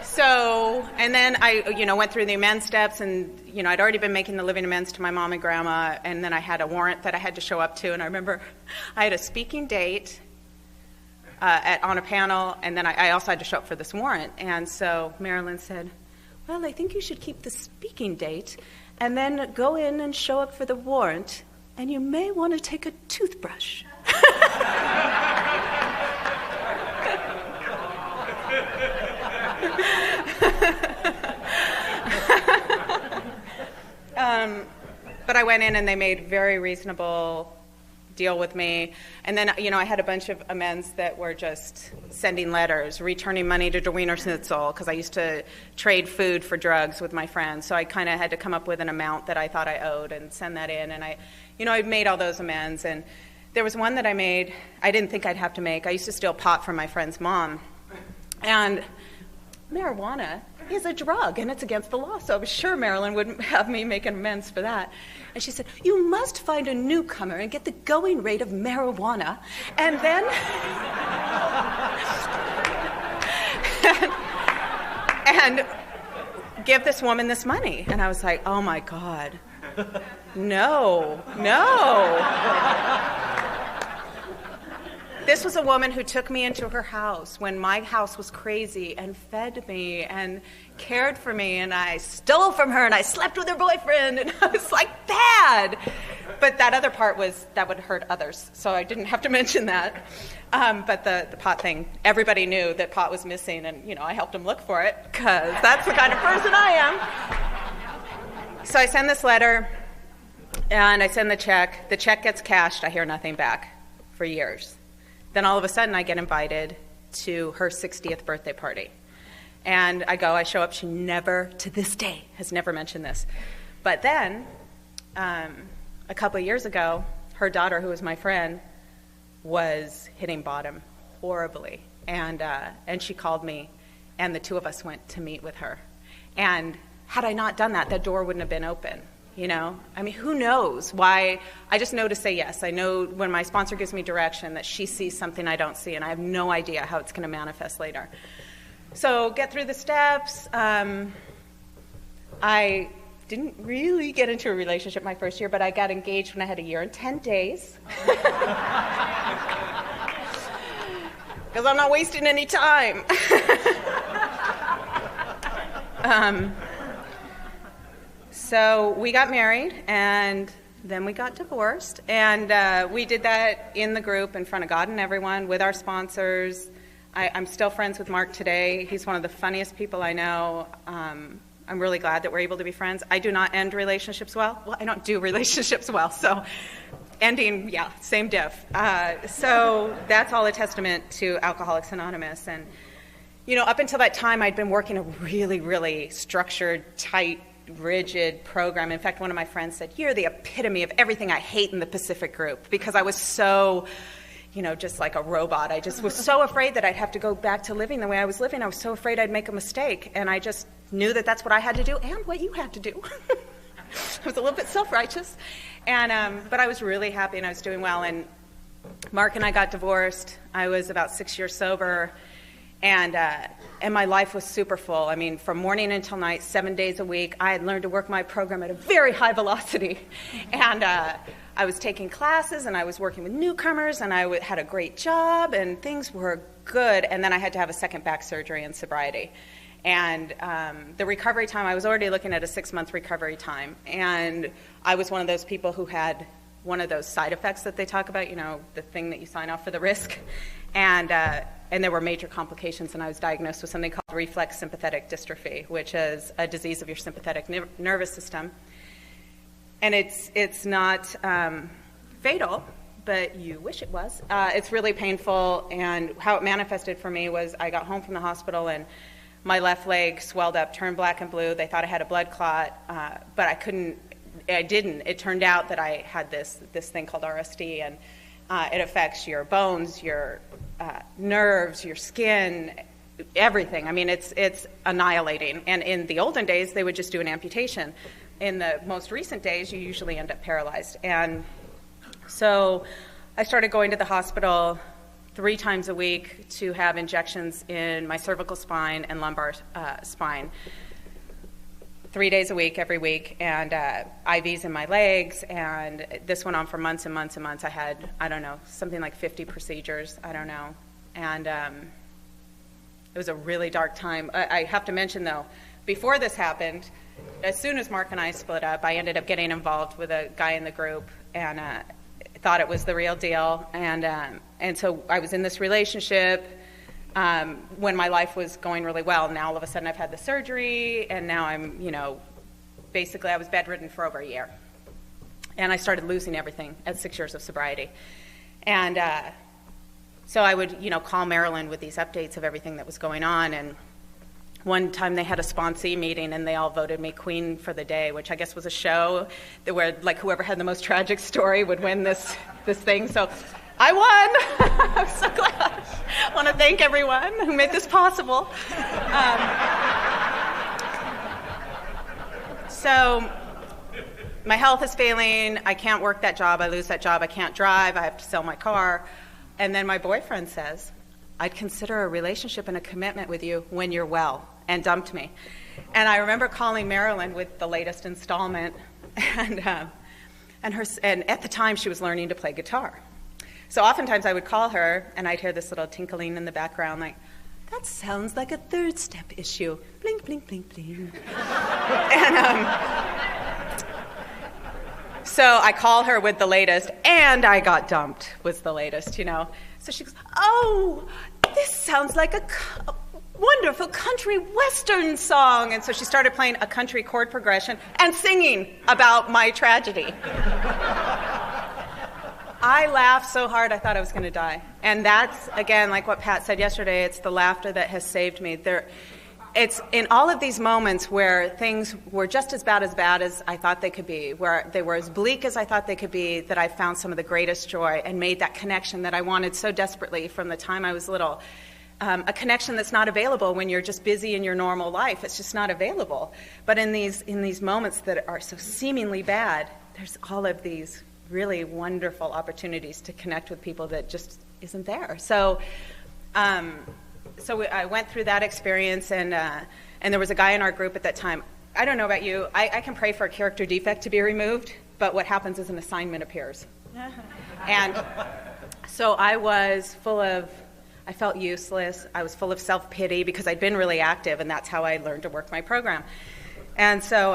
[SPEAKER 1] So, and then I, went through the amends steps, and, I'd already been making the living amends to my mom and grandma, and then I had a warrant that I had to show up to, and I remember I had a speaking date on a panel, and then I also had to show up for this warrant. And so Marilyn said, well, I think you should keep the speaking date and then go in and show up for the warrant, and you may want to take a toothbrush. But I went in, and they made very reasonable deal with me. And then, I had a bunch of amends that were just sending letters, returning money to Der Wiener Schnitzel, because I used to trade food for drugs with my friends. So I kind of had to come up with an amount that I thought I owed and send that in. And I made all those amends. And there was one that I made I didn't think I'd have to make. I used to steal pot from my friend's mom. And marijuana is a drug, and it's against the law, so I was sure Marilyn wouldn't have me make an amends for that. And she said, you must find a newcomer and get the going rate of marijuana, and then and give this woman this money. And I was like, oh my God, no. This was a woman who took me into her house when my house was crazy and fed me and cared for me, and I stole from her and I slept with her boyfriend, and I was like, bad. But that other part was that would hurt others, so I didn't have to mention that. But the pot thing, everybody knew that pot was missing, and I helped them look for it, because that's the kind of person I am. So I send this letter, and I send the check. The check gets cashed. I hear nothing back for years. Then all of a sudden I get invited to her 60th birthday party. And I show up. She never, to this day, has never mentioned this. But then, a couple of years ago, her daughter, who was my friend, was hitting bottom horribly. And she called me, and the two of us went to meet with her. And had I not done that, that door wouldn't have been open. Who knows why? I just know to say yes. I know when my sponsor gives me direction that she sees something I don't see, and I have no idea how it's going to manifest later. So get through the steps. I didn't really get into a relationship my first year, but I got engaged when I had a year and 10 days. Because I'm not wasting any time. So we got married, and then we got divorced, and we did that in the group in front of God and everyone with our sponsors. I'm still friends with Mark today. He's one of the funniest people I know. I'm really glad that we're able to be friends. I do not end relationships well. Well, I don't do relationships well, so ending, same diff. So that's all a testament to Alcoholics Anonymous. And, up until that time, I'd been working a really, really structured, tight, rigid program. In fact, one of my friends said, you're the epitome of everything I hate in the Pacific group, because I was so, just like a robot. I just was so afraid that I'd have to go back to living the way I was living. I was so afraid I'd make a mistake, and I just knew that that's what I had to do and what you had to do. I was a little bit self-righteous, and but I was really happy and I was doing well. And Mark and I got divorced. I was about 6 years sober, And my life was super full. I mean, from morning until night, 7 days a week. I had learned to work my program at a very high velocity. And I was taking classes, and I was working with newcomers, and I had a great job, and things were good. And then I had to have a second back surgery in sobriety. And the recovery time, I was already looking at a 6-month recovery time. And I was one of those people who had one of those side effects that they talk about, you know, the thing that you sign off for the risk. And there were major complications, and I was diagnosed with something called reflex sympathetic dystrophy, which is a disease of your sympathetic nervous system. And it's not fatal, but you wish it was. It's really painful, and how it manifested for me was I got home from the hospital, and my left leg swelled up, turned black and blue. They thought I had a blood clot, but I didn't. It turned out that I had this thing called RSD, and it affects your bones, your nerves, your skin, everything. I mean, it's annihilating. And in the olden days, they would just do an amputation. In the most recent days, you usually end up paralyzed. And so I started going to the hospital 3 times a week to have injections in my cervical spine and lumbar spine. 3 days a week, every week, and IVs in my legs, and this went on for months and months and months. I had, I don't know, something like 50 procedures, I don't know, and it was a really dark time. I have to mention, though, before this happened, as soon as Mark and I split up, I ended up getting involved with a guy in the group, and thought it was the real deal, and so I was in this relationship when my life was going really well. Now all of a sudden I've had the surgery, and now I'm, you know, basically I was bedridden for over a year. And I started losing everything at 6 years of sobriety. And so I would, you know, call Marilyn with these updates of everything that was going on. And one time they had a sponsee meeting, and they all voted me queen for the day, which I guess was a show that where, like, whoever had the most tragic story would win this thing. So I won. I'm so glad. I want to thank everyone who made this possible. So my health is failing. I can't work that job. I lose that job. I can't drive. I have to sell my car. And then my boyfriend says, I'd consider a relationship and a commitment with you when you're well, and dumped me. And I remember calling Marilyn with the latest installment, and at the time she was learning to play guitar. So oftentimes I would call her, and I'd hear this little tinkling in the background, like, that sounds like a third step issue. Blink, blink, blink, blink. And so I call her with the latest, and I got dumped was the latest, you know. So she goes, oh, this sounds like a wonderful country western song. And so she started playing a country chord progression and singing about my tragedy. I laughed so hard I thought I was going to die. And that's, again, like what Pat said yesterday, it's the laughter that has saved me. It's in all of these moments where things were just as bad as I thought they could be, where they were as bleak as I thought they could be, that I found some of the greatest joy and made that connection that I wanted so desperately from the time I was little. A connection that's not available when you're just busy in your normal life. It's just not available. But in these moments that are so seemingly bad, there's all of these really wonderful opportunities to connect with people that just isn't there. So I went through that experience, and there was a guy in our group at that time. I don't know about you. I can pray for a character defect to be removed, but what happens is an assignment appears. And so I felt useless. I was full of self-pity because I'd been really active, and that's how I learned to work my program. And so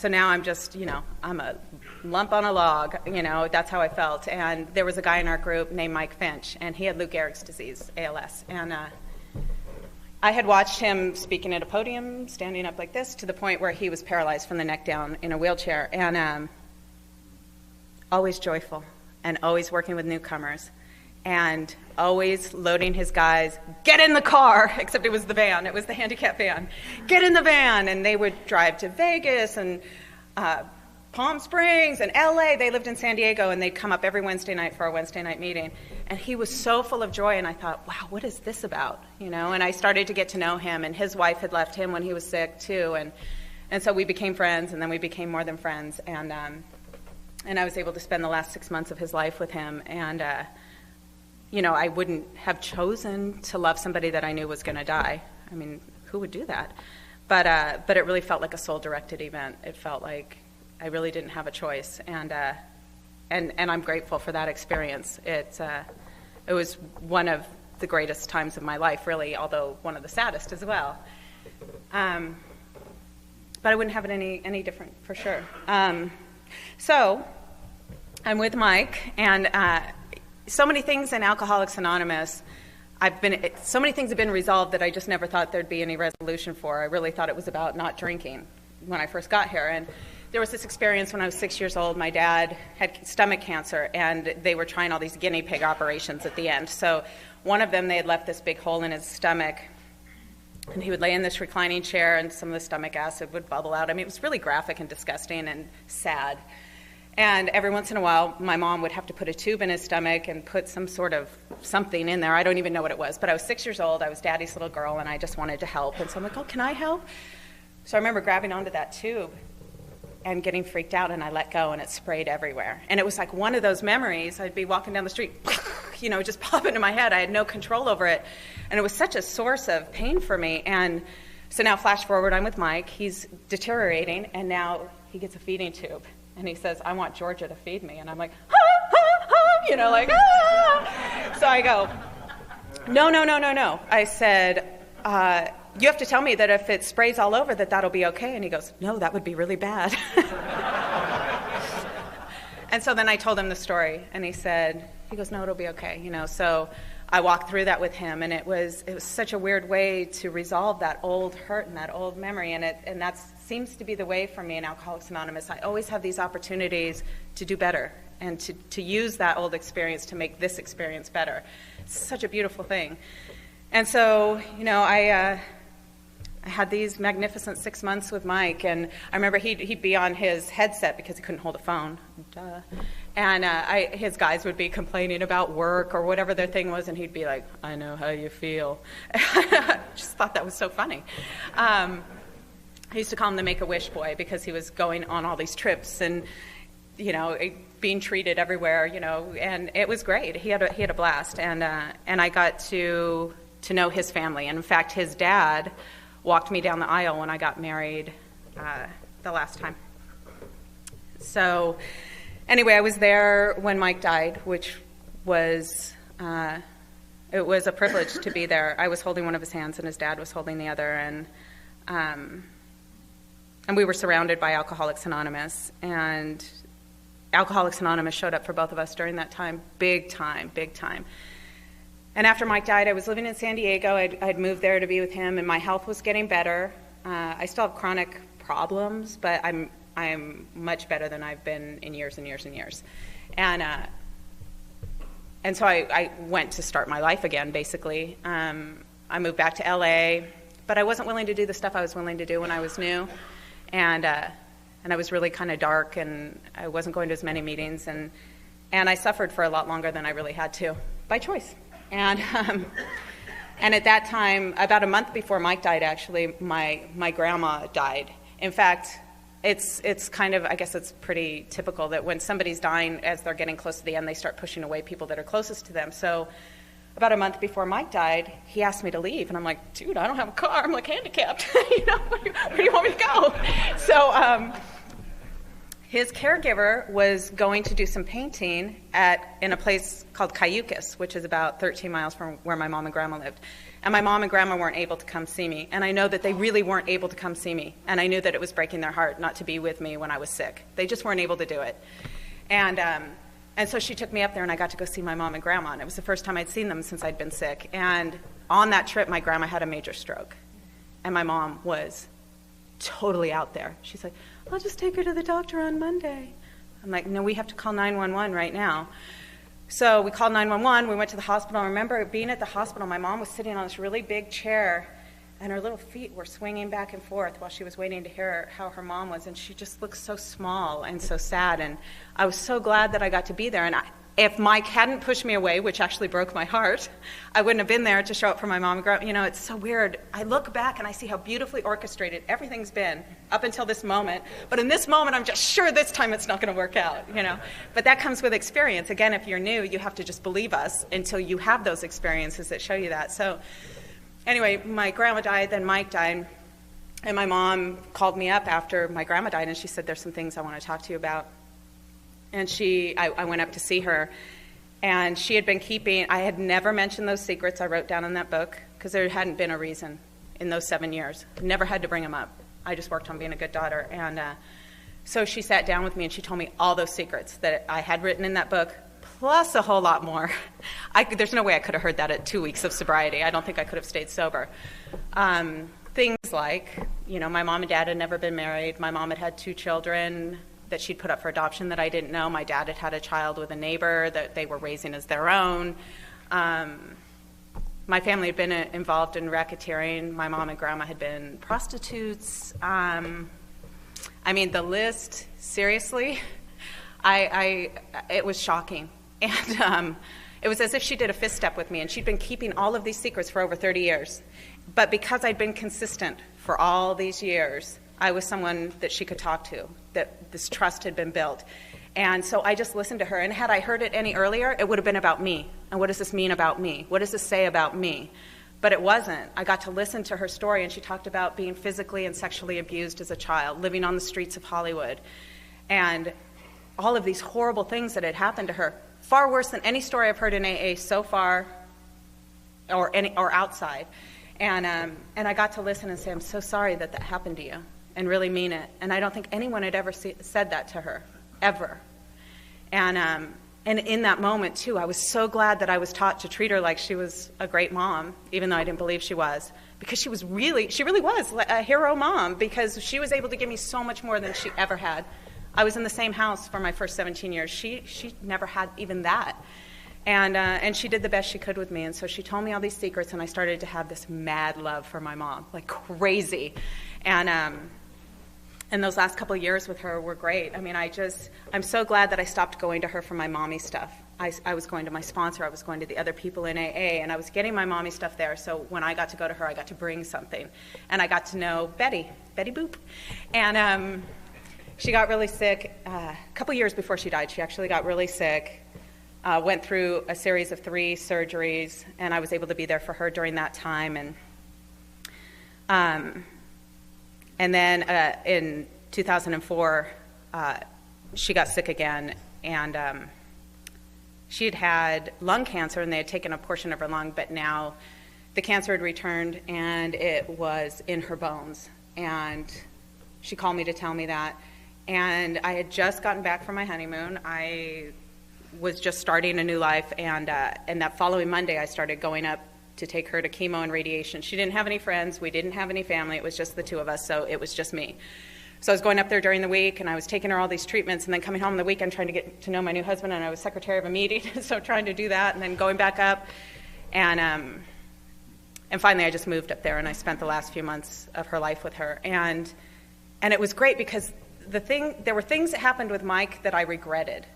[SPEAKER 1] now I'm just, you know, I'm a lump on a log, you know, that's how I felt. And there was a guy in our group named Mike Finch, and he had Lou Gehrig's disease, ALS. And I had watched him speaking at a podium, standing up like this, to the point where he was paralyzed from the neck down in a wheelchair. And always joyful, and always working with newcomers, and always loading his guys, get in the car, except it was the van, it was the handicap van, get in the van, and they would drive to Vegas and Palm Springs and LA. They lived in San Diego, and they'd come up every Wednesday night for our Wednesday night meeting. And he was so full of joy, and I thought, wow, what is this about? You know, and I started to get to know him, and his wife had left him when he was sick too, and so we became friends, and then we became more than friends, and I was able to spend the last 6 months of his life with him, and I wouldn't have chosen to love somebody that I knew was going to die. I mean, who would do that? But it really felt like a soul-directed event. It felt like I really didn't have a choice, and I'm grateful for that experience. It was one of the greatest times of my life, really, although one of the saddest as well. But I wouldn't have it any different, for sure. So I'm with Mike, and so many things in Alcoholics Anonymous, so many things have been resolved that I just never thought there'd be any resolution for. I really thought it was about not drinking when I first got here. And there was this experience when I was 6 years old. My dad had stomach cancer, and they were trying all these guinea pig operations at the end. So one of them, they had left this big hole in his stomach, and he would lay in this reclining chair, and some of the stomach acid would bubble out. I mean, it was really graphic and disgusting and sad. And every once in a while, my mom would have to put a tube in his stomach and put some sort of something in there. I don't even know what it was. But I was 6 years old. I was Daddy's little girl, and I just wanted to help. And so I'm like, oh, can I help? So I remember grabbing onto that tube and getting freaked out, and I let go, and it sprayed everywhere. And it was like one of those memories. I'd be walking down the street, just pop into my head. I had no control over it. And it was such a source of pain for me. And so now flash forward, I'm with Mike. He's deteriorating, and now he gets a feeding tube. And he says, I want Georgia to feed me. And I'm like, ah! So I go, no. I said, you have to tell me that if it sprays all over, that'll be okay. And he goes, no, that would be really bad. And so then I told him the story, and he goes, no, it'll be okay. So I walked through that with him, and it was such a weird way to resolve that old hurt and that old memory, and that seems to be the way for me in Alcoholics Anonymous. I always have these opportunities to do better and to use that old experience to make this experience better. It's such a beautiful thing. And so, I had these magnificent 6 months with Mike, and I remember he'd be on his headset because he couldn't hold a phone. Duh. And his guys would be complaining about work or whatever their thing was, and he'd be like, I know how you feel. I just thought that was so funny. I used to call him the Make-A-Wish boy because he was going on all these trips and, being treated everywhere, and it was great. He had a blast, and I got to know his family. And in fact, his dad walked me down the aisle when I got married the last time. So anyway, I was there when Mike died, which was, it was a privilege to be there. I was holding one of his hands, and his dad was holding the other, and we were surrounded by Alcoholics Anonymous, and Alcoholics Anonymous showed up for both of us during that time, big time. And after Mike died, I was living in San Diego. I'd moved there to be with him, and my health was getting better. I still have chronic problems, but I'm much better than I've been in years and years and years. And so I went to start my life again, basically. I moved back to LA, but I wasn't willing to do the stuff I was willing to do when I was new. And I was really kind of dark, and I wasn't going to as many meetings, and I suffered for a lot longer than I really had to, by choice. And at that time, about a month before Mike died, actually, my grandma died. In fact, it's kind of, I guess it's pretty typical that when somebody's dying, as they're getting close to the end, they start pushing away people that are closest to them. So about a month before Mike died, he asked me to leave, and I'm like, dude, I don't have a car. I'm like handicapped. Where do you want me to go? So his caregiver was going to do some painting in a place called Cayucas, which is about 13 miles from where my mom and grandma lived. And my mom and grandma weren't able to come see me. And I know that they really weren't able to come see me. And I knew that it was breaking their heart not to be with me when I was sick. They just weren't able to do it. And so she took me up there, and I got to go see my mom and grandma. And it was the first time I'd seen them since I'd been sick. And on that trip, my grandma had a major stroke. And my mom was totally out there. She's like, I'll just take her to the doctor on Monday. I'm like, no, we have to call 911 right now. So we called 911. We went to the hospital. I remember being at the hospital. My mom was sitting on this really big chair, and her little feet were swinging back and forth while she was waiting to hear how her mom was. And she just looked so small and so sad. And I was so glad that I got to be there. And if Mike hadn't pushed me away, which actually broke my heart, I wouldn't have been there to show up for my mom and grandma. You know, it's so weird. I look back and I see how beautifully orchestrated everything's been up until this moment. But in this moment, I'm just sure this time it's not going to work out, you know. But that comes with experience. Again, if you're new, you have to just believe us until you have those experiences that show you that. So anyway, my grandma died, then Mike died. And my mom called me up after my grandma died, and she said, there's some things I want to talk to you about. And I went up to see her, and she had been keeping, I had never mentioned those secrets I wrote down in that book, because there hadn't been a reason in those 7 years. Never had to bring them up. I just worked on being a good daughter. And so she sat down with me, and she told me all those secrets that I had written in that book, plus a whole lot more. There's no way I could have heard that at 2 weeks of sobriety. I don't think I could have stayed sober. Things like, you know, my mom and dad had never been married. My mom had had 2 children that she'd put up for adoption that I didn't know. My dad had had a child with a neighbor that they were raising as their own. My family had been involved in racketeering. My mom and grandma had been prostitutes. I mean, the list, seriously, it was shocking. And it was as if she did a fist step with me, and she'd been keeping all of these secrets for over 30 years. But because I'd been consistent for all these years, I was someone that she could talk to, that this trust had been built. And so I just listened to her. And had I heard it any earlier, it would have been about me. And what does this mean about me? What does this say about me? But it wasn't. I got to listen to her story, and she talked about being physically and sexually abused as a child, living on the streets of Hollywood, and all of these horrible things that had happened to her, far worse than any story I've heard in AA so far or outside. And I got to listen and say, I'm so sorry that that happened to you, and really mean it. And I don't think anyone had ever said that to her, ever. And in that moment, too, I was so glad that I was taught to treat her like she was a great mom, even though I didn't believe she was. Because she really was a hero mom, because she was able to give me so much more than she ever had. I was in the same house for my first 17 years. She never had even that. And she did the best she could with me. And so she told me all these secrets, and I started to have this mad love for my mom, like crazy. And those last couple of years with her were great. I mean, I'm so glad that I stopped going to her for my mommy stuff. I was going to my sponsor, I was going to the other people in AA, and I was getting my mommy stuff there. So when I got to go to her, I got to bring something. And I got to know Betty Boop. And she got really sick a couple years before she died. She actually got really sick, went through a series of 3 surgeries, and I was able to be there for her during that time. And then in 2004, she got sick again, and she had had lung cancer, and they had taken a portion of her lung, but now the cancer had returned, and it was in her bones. And she called me to tell me that. And I had just gotten back from my honeymoon. I was just starting a new life, and that following Monday, I started going up to take her to chemo and radiation. She didn't have any friends. We didn't have any family. It was just the 2 of us, so it was just me. So I was going up there during the week, and I was taking her all these treatments, and then coming home on the weekend trying to get to know my new husband, and I was secretary of a meeting, so trying to do that, and then going back up. And finally, I just moved up there, and I spent the last few months of her life with her. And it was great because there were things that happened with Mike that I regretted.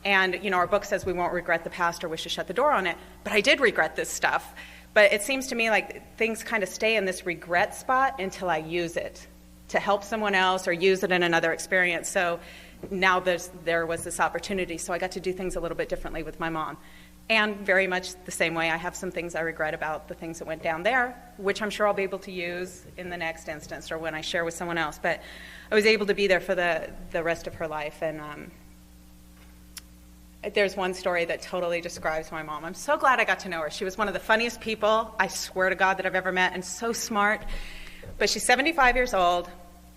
[SPEAKER 1] And, you know, our book says we won't regret the past or wish to shut the door on it, but I did regret this stuff. But it seems to me like things kind of stay in this regret spot until I use it to help someone else or use it in another experience. So now there was this opportunity, so I got to do things a little bit differently with my mom. And very much the same way, I have some things I regret about the things that went down there, which I'm sure I'll be able to use in the next instance or when I share with someone else. But I was able to be there for the rest of her life. And there's one story that totally describes my mom. I'm so glad I got to know her. She was one of the funniest people, I swear to God, that I've ever met, and so smart. But she's 75 years old.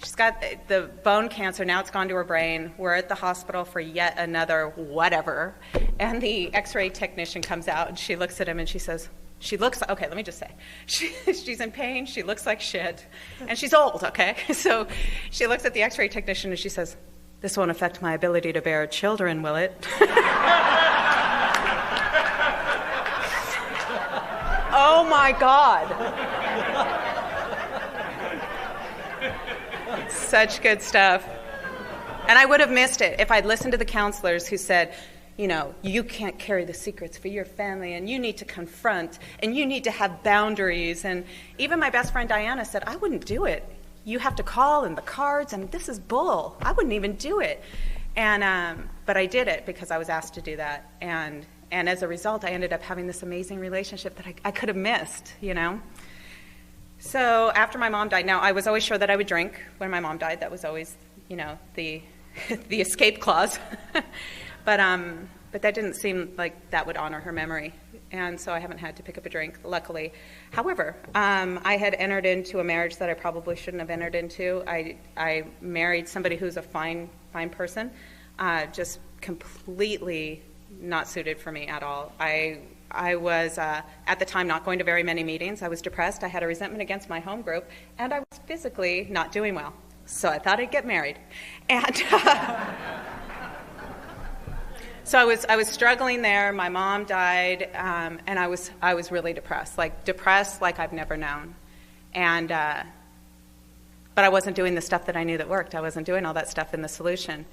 [SPEAKER 1] She's got the bone cancer. Now it's gone to her brain. We're at the hospital for yet another whatever. And the x-ray technician comes out, and she looks at him, and she says, okay, let me just say, she's in pain. She looks like shit. And she's old, okay? So she looks at the x-ray technician, and she says, "This won't affect my ability to bear children, will it?" Oh, my God. Such good stuff. And I would have missed it if I'd listened to the counselors who said, you know, you can't carry the secrets for your family, and you need to confront, and you need to have boundaries. And even my best friend Diana said, I wouldn't do it. You have to call and the cards, and this is bull. I wouldn't even do it. And but I did it because I was asked to do that. And as a result, I ended up having this amazing relationship that I could have missed, you know. So after my mom died, now I was always sure that I would drink when my mom died. That was always, you know, the the escape clause. But that didn't seem like that would honor her memory. And so I haven't had to pick up a drink, luckily. However, I had entered into a marriage that I probably shouldn't have entered into. I married somebody who's a fine person, just completely not suited for me at all. I was, at the time, not going to very many meetings. I was depressed. I had a resentment against my home group, and I was physically not doing well. So I thought I'd get married. And so I was struggling there. My mom died, and I was really depressed like I've never known. And but I wasn't doing the stuff that I knew that worked. I wasn't doing all that stuff in the solution.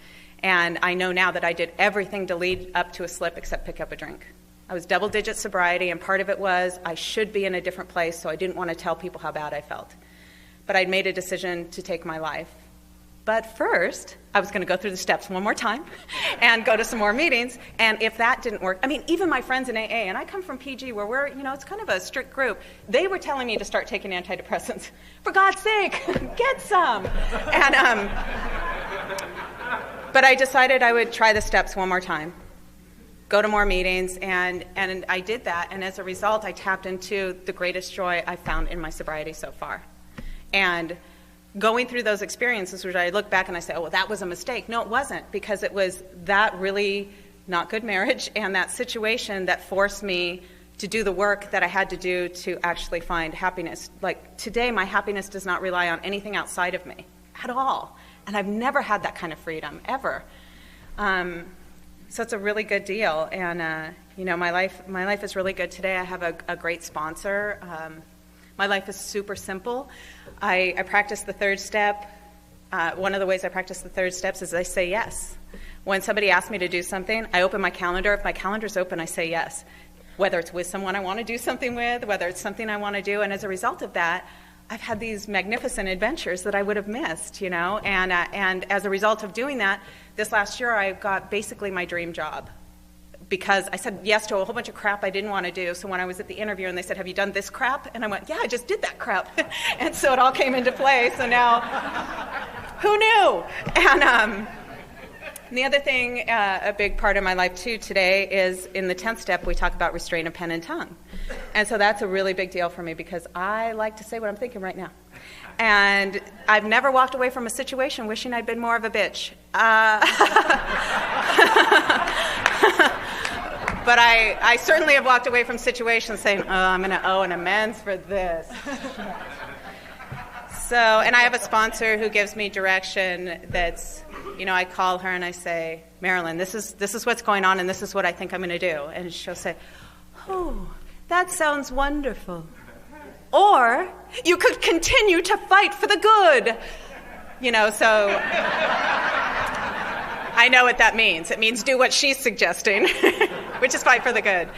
[SPEAKER 1] And I know now that I did everything to lead up to a slip except pick up a drink. I was double-digit sobriety, and part of it was I should be in a different place, so I didn't want to tell people how bad I felt. But I'd made a decision to take my life. But first, I was going to go through the steps one more time and go to some more meetings. And if that didn't work, I mean, even my friends in AA, and I come from PG where we're, you know, it's kind of a strict group, they were telling me to start taking antidepressants. For God's sake, get some. And but I decided I would try the steps one more time, go to more meetings, and I did that. And as a result, I tapped into the greatest joy I found in my sobriety so far. And going through those experiences, which I look back and I say, oh, well, that was a mistake. No, it wasn't, because it was that really not good marriage and that situation that forced me to do the work that I had to do to actually find happiness. Like today, my happiness does not rely on anything outside of me at all. And I've never had that kind of freedom, ever. So it's a really good deal. And, you know, my life is really good today. I have a great sponsor. My life is super simple. I practice the third step. One of the ways I practice the third steps is I say yes. When somebody asks me to do something, I open my calendar. If my calendar's open, I say yes. Whether it's with someone I want to do something with, whether it's something I want to do. And as a result of that, I've had these magnificent adventures that I would have missed, you know. And as a result of doing that, this last year I got basically my dream job, because I said yes to a whole bunch of crap I didn't want to do. So when I was at the interview and they said, have you done this crap? And I went, yeah, I just did that crap. And so it all came into play. So now, who knew? And the other thing, a big part of my life too today is in the 10th step, we talk about restraint of pen and tongue. And so that's a really big deal for me, because I like to say what I'm thinking right now. And I've never walked away from a situation wishing I'd been more of a bitch. But I certainly have walked away from situations saying, oh, I'm going to owe an amends for this. So, and I have a sponsor who gives me direction that's, you know, I call her and I say, Marilyn, this is what's going on and this is what I think I'm going to do. And she'll say, oh, that sounds wonderful. Or you could continue to fight for the good. You know, so I know what that means. It means do what she's suggesting, which is fight for the good.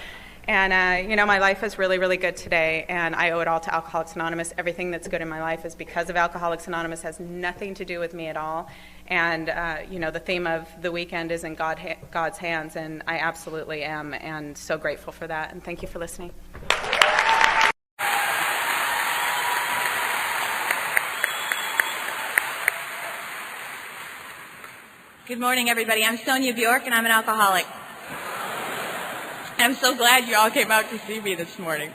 [SPEAKER 1] And, you know, my life is really, really good today, and I owe it all to Alcoholics Anonymous. Everything that's good in my life is because of Alcoholics Anonymous. Has nothing to do with me at all. And, you know, the theme of the weekend is in God's hands, and I absolutely am, and so grateful for that. And thank you for listening.
[SPEAKER 2] Good morning, everybody. I'm Sonia Bjork, and I'm an alcoholic. I'm so glad you all came out to see me this morning.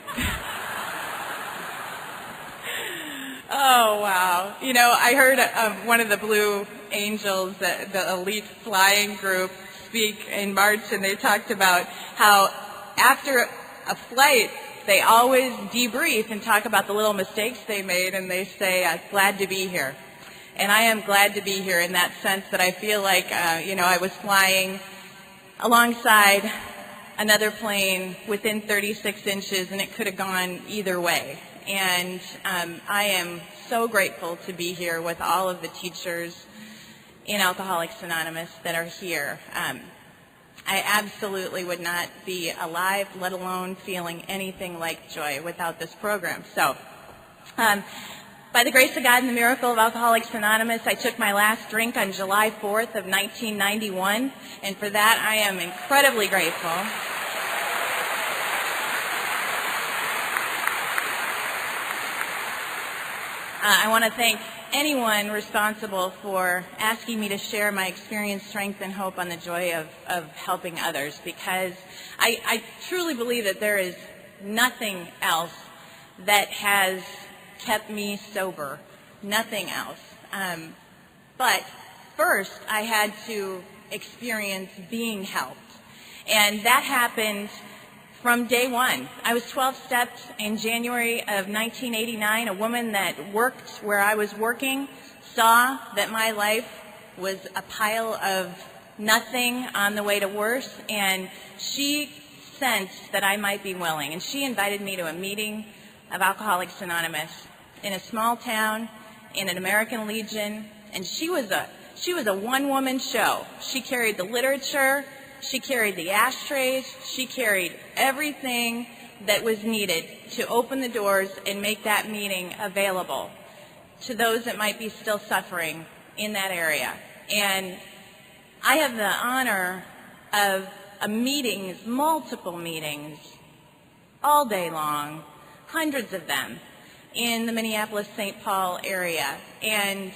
[SPEAKER 2] Oh, wow. You know, I heard one of the Blue Angels, the elite flying group, speak in March, and they talked about how after a flight, they always debrief and talk about the little mistakes they made, and they say, glad to be here. And I am glad to be here in that sense that I feel like, you know, I was flying alongside another plane within 36 inches, and it could have gone either way. And I am so grateful to be here with all of the teachers in Alcoholics Anonymous that are here. I absolutely would not be alive, let alone feeling anything like joy without this program. So, by the grace of God and the miracle of Alcoholics Anonymous, I took my last drink on July 4th of 1991, and for that I am incredibly grateful. I want to thank anyone responsible for asking me to share my experience, strength, and hope on the joy of helping others, because I truly believe that there is nothing else that has kept me sober, nothing else. But first, I had to experience being helped, and that happened from day one. I was 12 steps in January of 1989. A woman that worked where I was working saw that my life was a pile of nothing on the way to worse, and she sensed that I might be willing. And she invited me to a meeting of Alcoholics Anonymous in a small town in an American Legion, and she was a one-woman show. She carried the literature, she carried the ashtrays, she carried everything that was needed to open the doors and make that meeting available to those that might be still suffering in that area. And I have the honor of meetings, multiple meetings, all day long, hundreds of them, in the Minneapolis-St. Paul area. And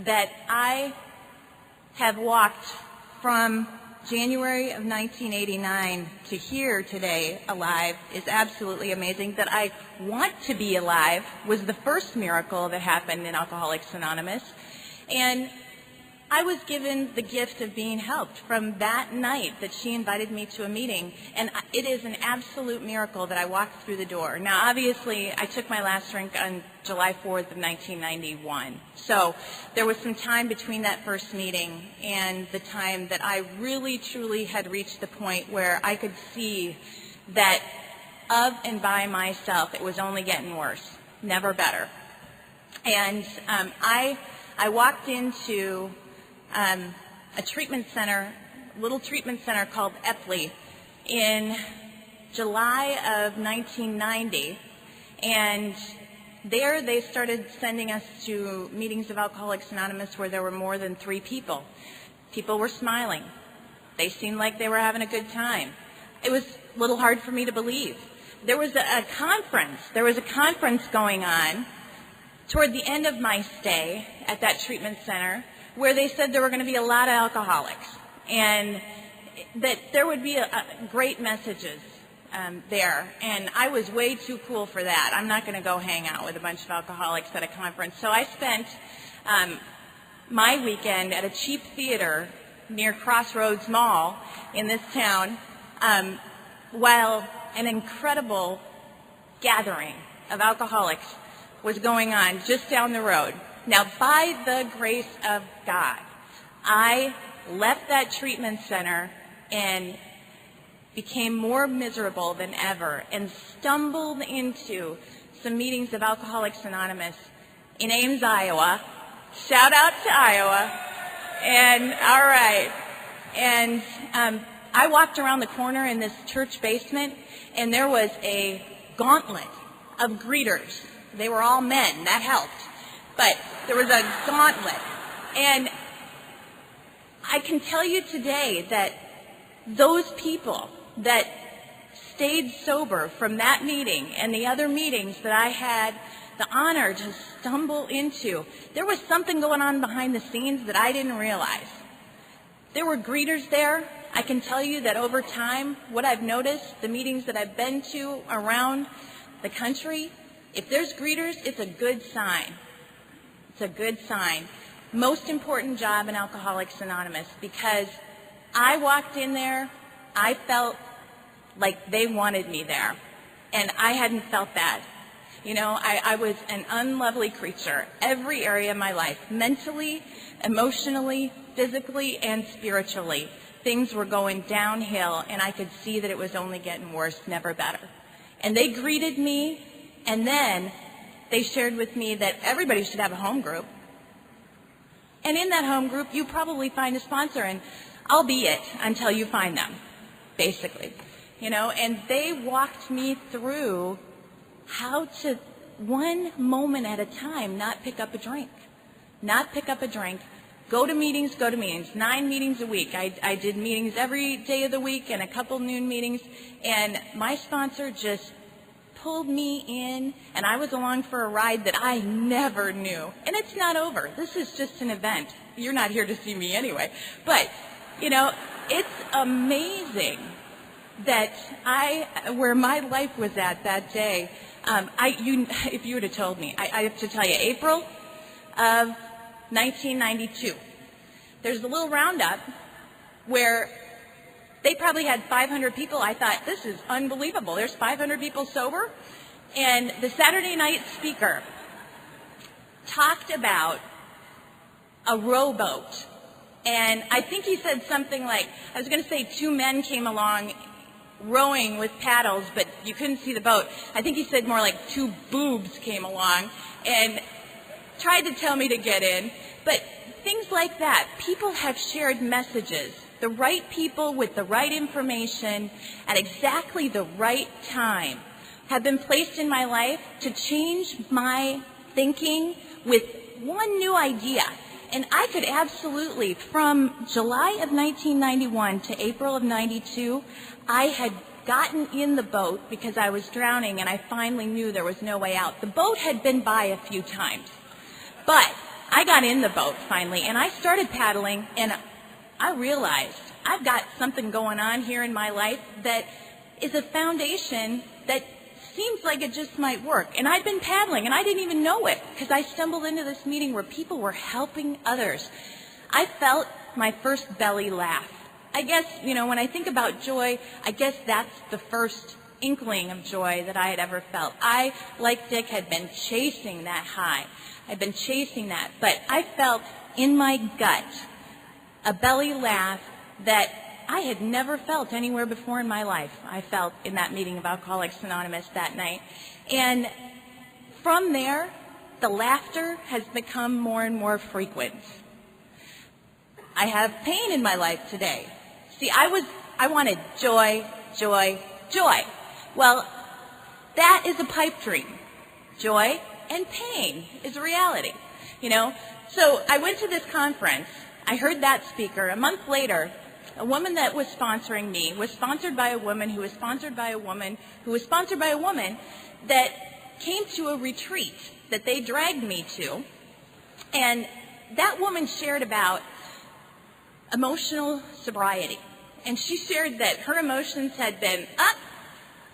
[SPEAKER 2] that I have walked from January of 1989 to here today alive is absolutely amazing. That I want to be alive was the first miracle that happened in Alcoholics Anonymous. And I was given the gift of being helped from that night that she invited me to a meeting, and it is an absolute miracle that I walked through the door. Now, obviously, I took my last drink on July 4th of 1991, so there was some time between that first meeting and the time that I really, truly had reached the point where I could see that of and by myself, it was only getting worse, never better. And I walked into a treatment center, little treatment center called Epley in July of 1990, and there they started sending us to meetings of Alcoholics Anonymous where there were more than 3 people. People were smiling. They seemed like they were having a good time. It was a little hard for me to believe. There was a conference. There was a conference going on toward the end of my stay at that treatment center, where they said there were going to be a lot of alcoholics and that there would be great messages there. And I was way too cool for that. I'm not going to go hang out with a bunch of alcoholics at a conference. So I spent my weekend at a cheap theater near Crossroads Mall in this town while an incredible gathering of alcoholics was going on just down the road. Now, by the grace of God, I left that treatment center and became more miserable than ever and stumbled into some meetings of Alcoholics Anonymous in Ames, Iowa. Shout out to Iowa. And, all right. And I walked around the corner in this church basement, and there was a gauntlet of greeters. They were all men. That helped. But there was a gauntlet. And I can tell you today that those people that stayed sober from that meeting and the other meetings that I had the honor to stumble into, there was something going on behind the scenes that I didn't realize. There were greeters there. I can tell you that over time, what I've noticed, the meetings that I've been to around the country, if there's greeters, it's a good sign. It's a good sign. Most important job in Alcoholics Anonymous, because I walked in there, I felt like they wanted me there, and I hadn't felt that. You know, I was an unlovely creature, every area of my life, mentally, emotionally, physically, and spiritually. Things were going downhill, and I could see that it was only getting worse, never better. And they greeted me, and then they shared with me that everybody should have a home group. And in that home group, you probably find a sponsor. And I'll be it until you find them, basically. And they walked me through how to, one moment at a time, not pick up a drink. Not pick up a drink. Go to meetings, 9 meetings a week. I did meetings every day of the week and a couple noon meetings, and my sponsor just pulled me in, and I was along for a ride that I never knew. And it's not over. This is just an event. You're not here to see me anyway. But, it's amazing that where my life was at that day, if you would have told me, I have to tell you, April of 1992, there's a little roundup where they probably had 500 people. I thought, this is unbelievable. There's 500 people sober. And the Saturday night speaker talked about a rowboat. And I think he said something like, I was going to say 2 men came along rowing with paddles, but you couldn't see the boat. I think he said more like 2 boobs came along and tried to tell me to get in. But things like that. People have shared messages. The right people with the right information at exactly the right time have been placed in my life to change my thinking with one new idea. And I could absolutely, from July of 1991 to April of 92, I had gotten in the boat because I was drowning and I finally knew there was no way out. The boat had been by a few times, but I got in the boat finally and I started paddling, and I realized I've got something going on here in my life that is a foundation that seems like it just might work. And I'd been paddling and I didn't even know it because I stumbled into this meeting where people were helping others. I felt my first belly laugh. I guess, when I think about joy, I guess that's the first inkling of joy that I had ever felt. I, like Dick, had been chasing that high. I'd been chasing that, but I felt in my gut a belly laugh that I had never felt anywhere before in my life. I felt in that meeting of Alcoholics Anonymous that night. And from there, the laughter has become more and more frequent. I have pain in my life today. See, I wanted joy, joy, joy. Well, that is a pipe dream. Joy and pain is a reality, So I went to this conference. I heard that speaker. A month later, a woman that was sponsoring me was sponsored by a woman who was sponsored by a woman who was sponsored by a woman that came to a retreat that they dragged me to. And that woman shared about emotional sobriety. And she shared that her emotions had been up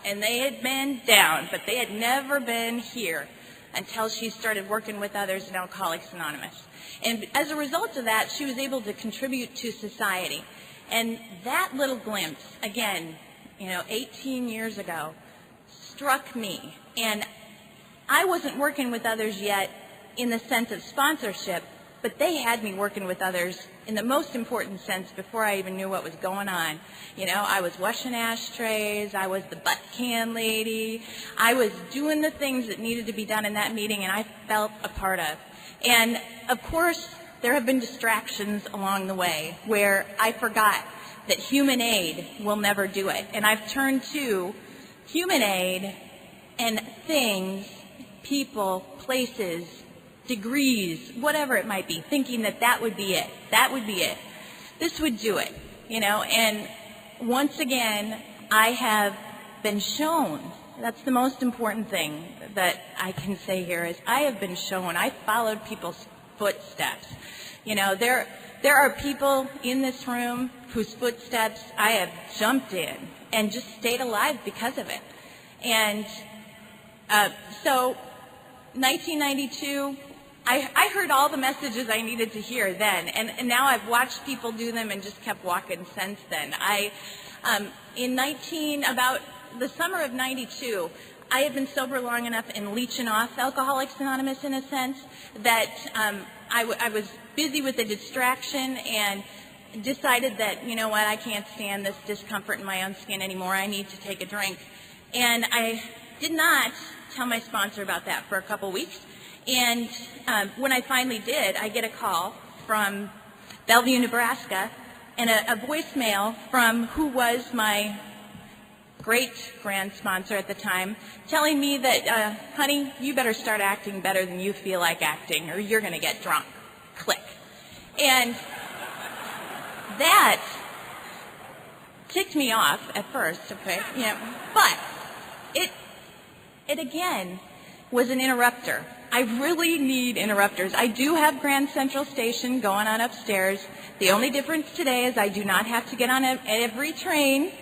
[SPEAKER 2] and they had been down, but they had never been here until she started working with others in Alcoholics Anonymous. And as a result of that, she was able to contribute to society. And that little glimpse, again, 18 years ago, struck me. And I wasn't working with others yet in the sense of sponsorship, but they had me working with others in the most important sense before I even knew what was going on. I was washing ashtrays, I was the butt can lady, I was doing the things that needed to be done in that meeting and I felt a part of. And of course, there have been distractions along the way where I forgot that human aid will never do it. And I've turned to human aid and things, people, places, degrees, whatever it might be, thinking that would be it. That would be it. This would do it, And once again, I have been shown. That's the most important thing that I can say here is I have been shown. I followed people's footsteps. There are people in this room whose footsteps I have jumped in and just stayed alive because of it. And so 1992, I heard all the messages I needed to hear then, and now I've watched people do them and just kept walking since then. About the summer of 92, I had been sober long enough and leeching off Alcoholics Anonymous in a sense that I was busy with the distraction and decided that, I can't stand this discomfort in my own skin anymore. I need to take a drink. And I did not tell my sponsor about that for a couple weeks. And when I finally did, I get a call from Bellevue, Nebraska, and a voicemail from who was my great grand sponsor at the time, telling me that, honey, you better start acting better than you feel like acting, or you're going to get drunk. Click. And that ticked me off at first, okay, but it again was an interrupter. I really need interrupters. I do have Grand Central Station going on upstairs. The only difference today is I do not have to get on every train,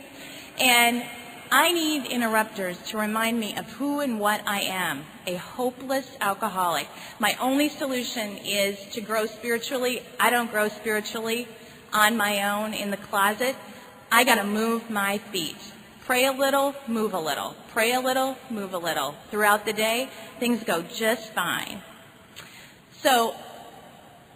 [SPEAKER 2] and I need interrupters to remind me of who and what I am, a hopeless alcoholic. My only solution is to grow spiritually. I don't grow spiritually on my own in the closet. I got to move my feet. Pray a little, move a little. Pray a little, move a little. Throughout the day, things go just fine. So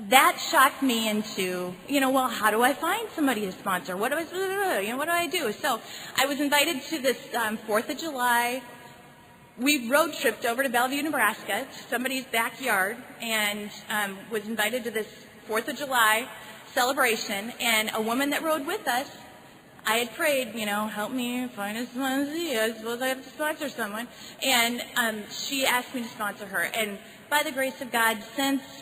[SPEAKER 2] that shocked me into, well, how do I find somebody to sponsor? What do I do? So I was invited to this 4th of July. We road tripped over to Bellevue, Nebraska, to somebody's backyard, and was invited to this 4th of July celebration. And a woman that rode with us, I had prayed, help me find a sponsor. I suppose I have to sponsor someone. And she asked me to sponsor her. And by the grace of God,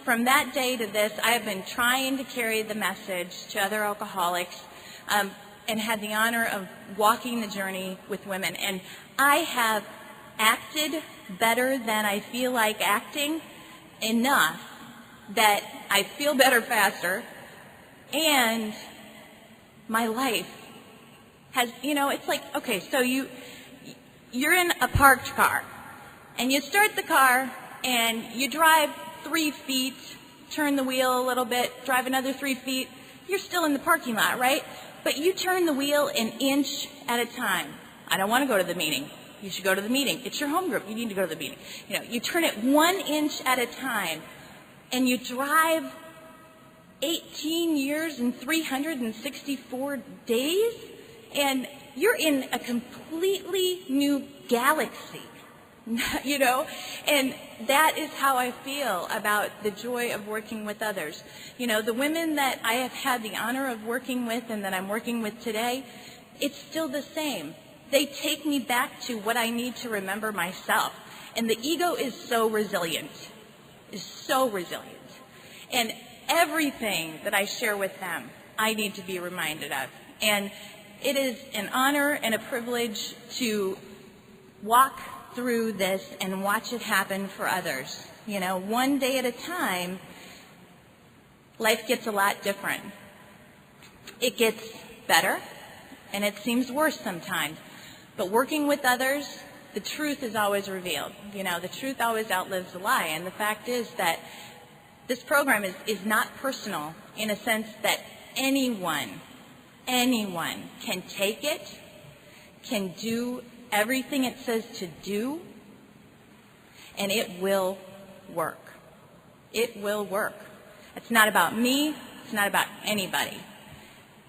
[SPEAKER 2] from that day to this, I have been trying to carry the message to other alcoholics and had the honor of walking the journey with women. And I have acted better than I feel like acting, enough that I feel better faster, and my life has, it's like, okay, so you're in a parked car, and you start the car, and you drive 3 feet, turn the wheel a little bit, drive another 3 feet, you're still in the parking lot, right? But you turn the wheel an inch at a time. I don't want to go to the meeting. You should go to the meeting. It's your home group. You need to go to the meeting. You turn it 1 inch at a time, and you drive 18 years and 364 days, and you're in a completely new galaxy, and that is how I feel about the joy of working with others. The women that I have had the honor of working with and that I'm working with today, it's still the same. They take me back to what I need to remember myself. And the ego is so resilient, And everything that I share with them, I need to be reminded of. And it is an honor and a privilege to walk through this and watch it happen for others. One day at a time, life gets a lot different. It gets better, and it seems worse sometimes. But working with others, the truth is always revealed. The truth always outlives the lie. And the fact is that this program is not personal in a sense that anyone can take it, can do everything it says to do, and it will work. It will work. It's not about me. It's not about anybody.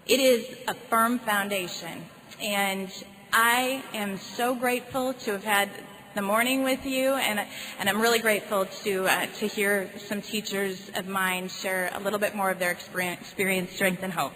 [SPEAKER 2] It is a firm foundation, and I am so grateful to have had the morning with you, and I'm really grateful to hear some teachers of mine share a little bit more of their experience, strength, and hope.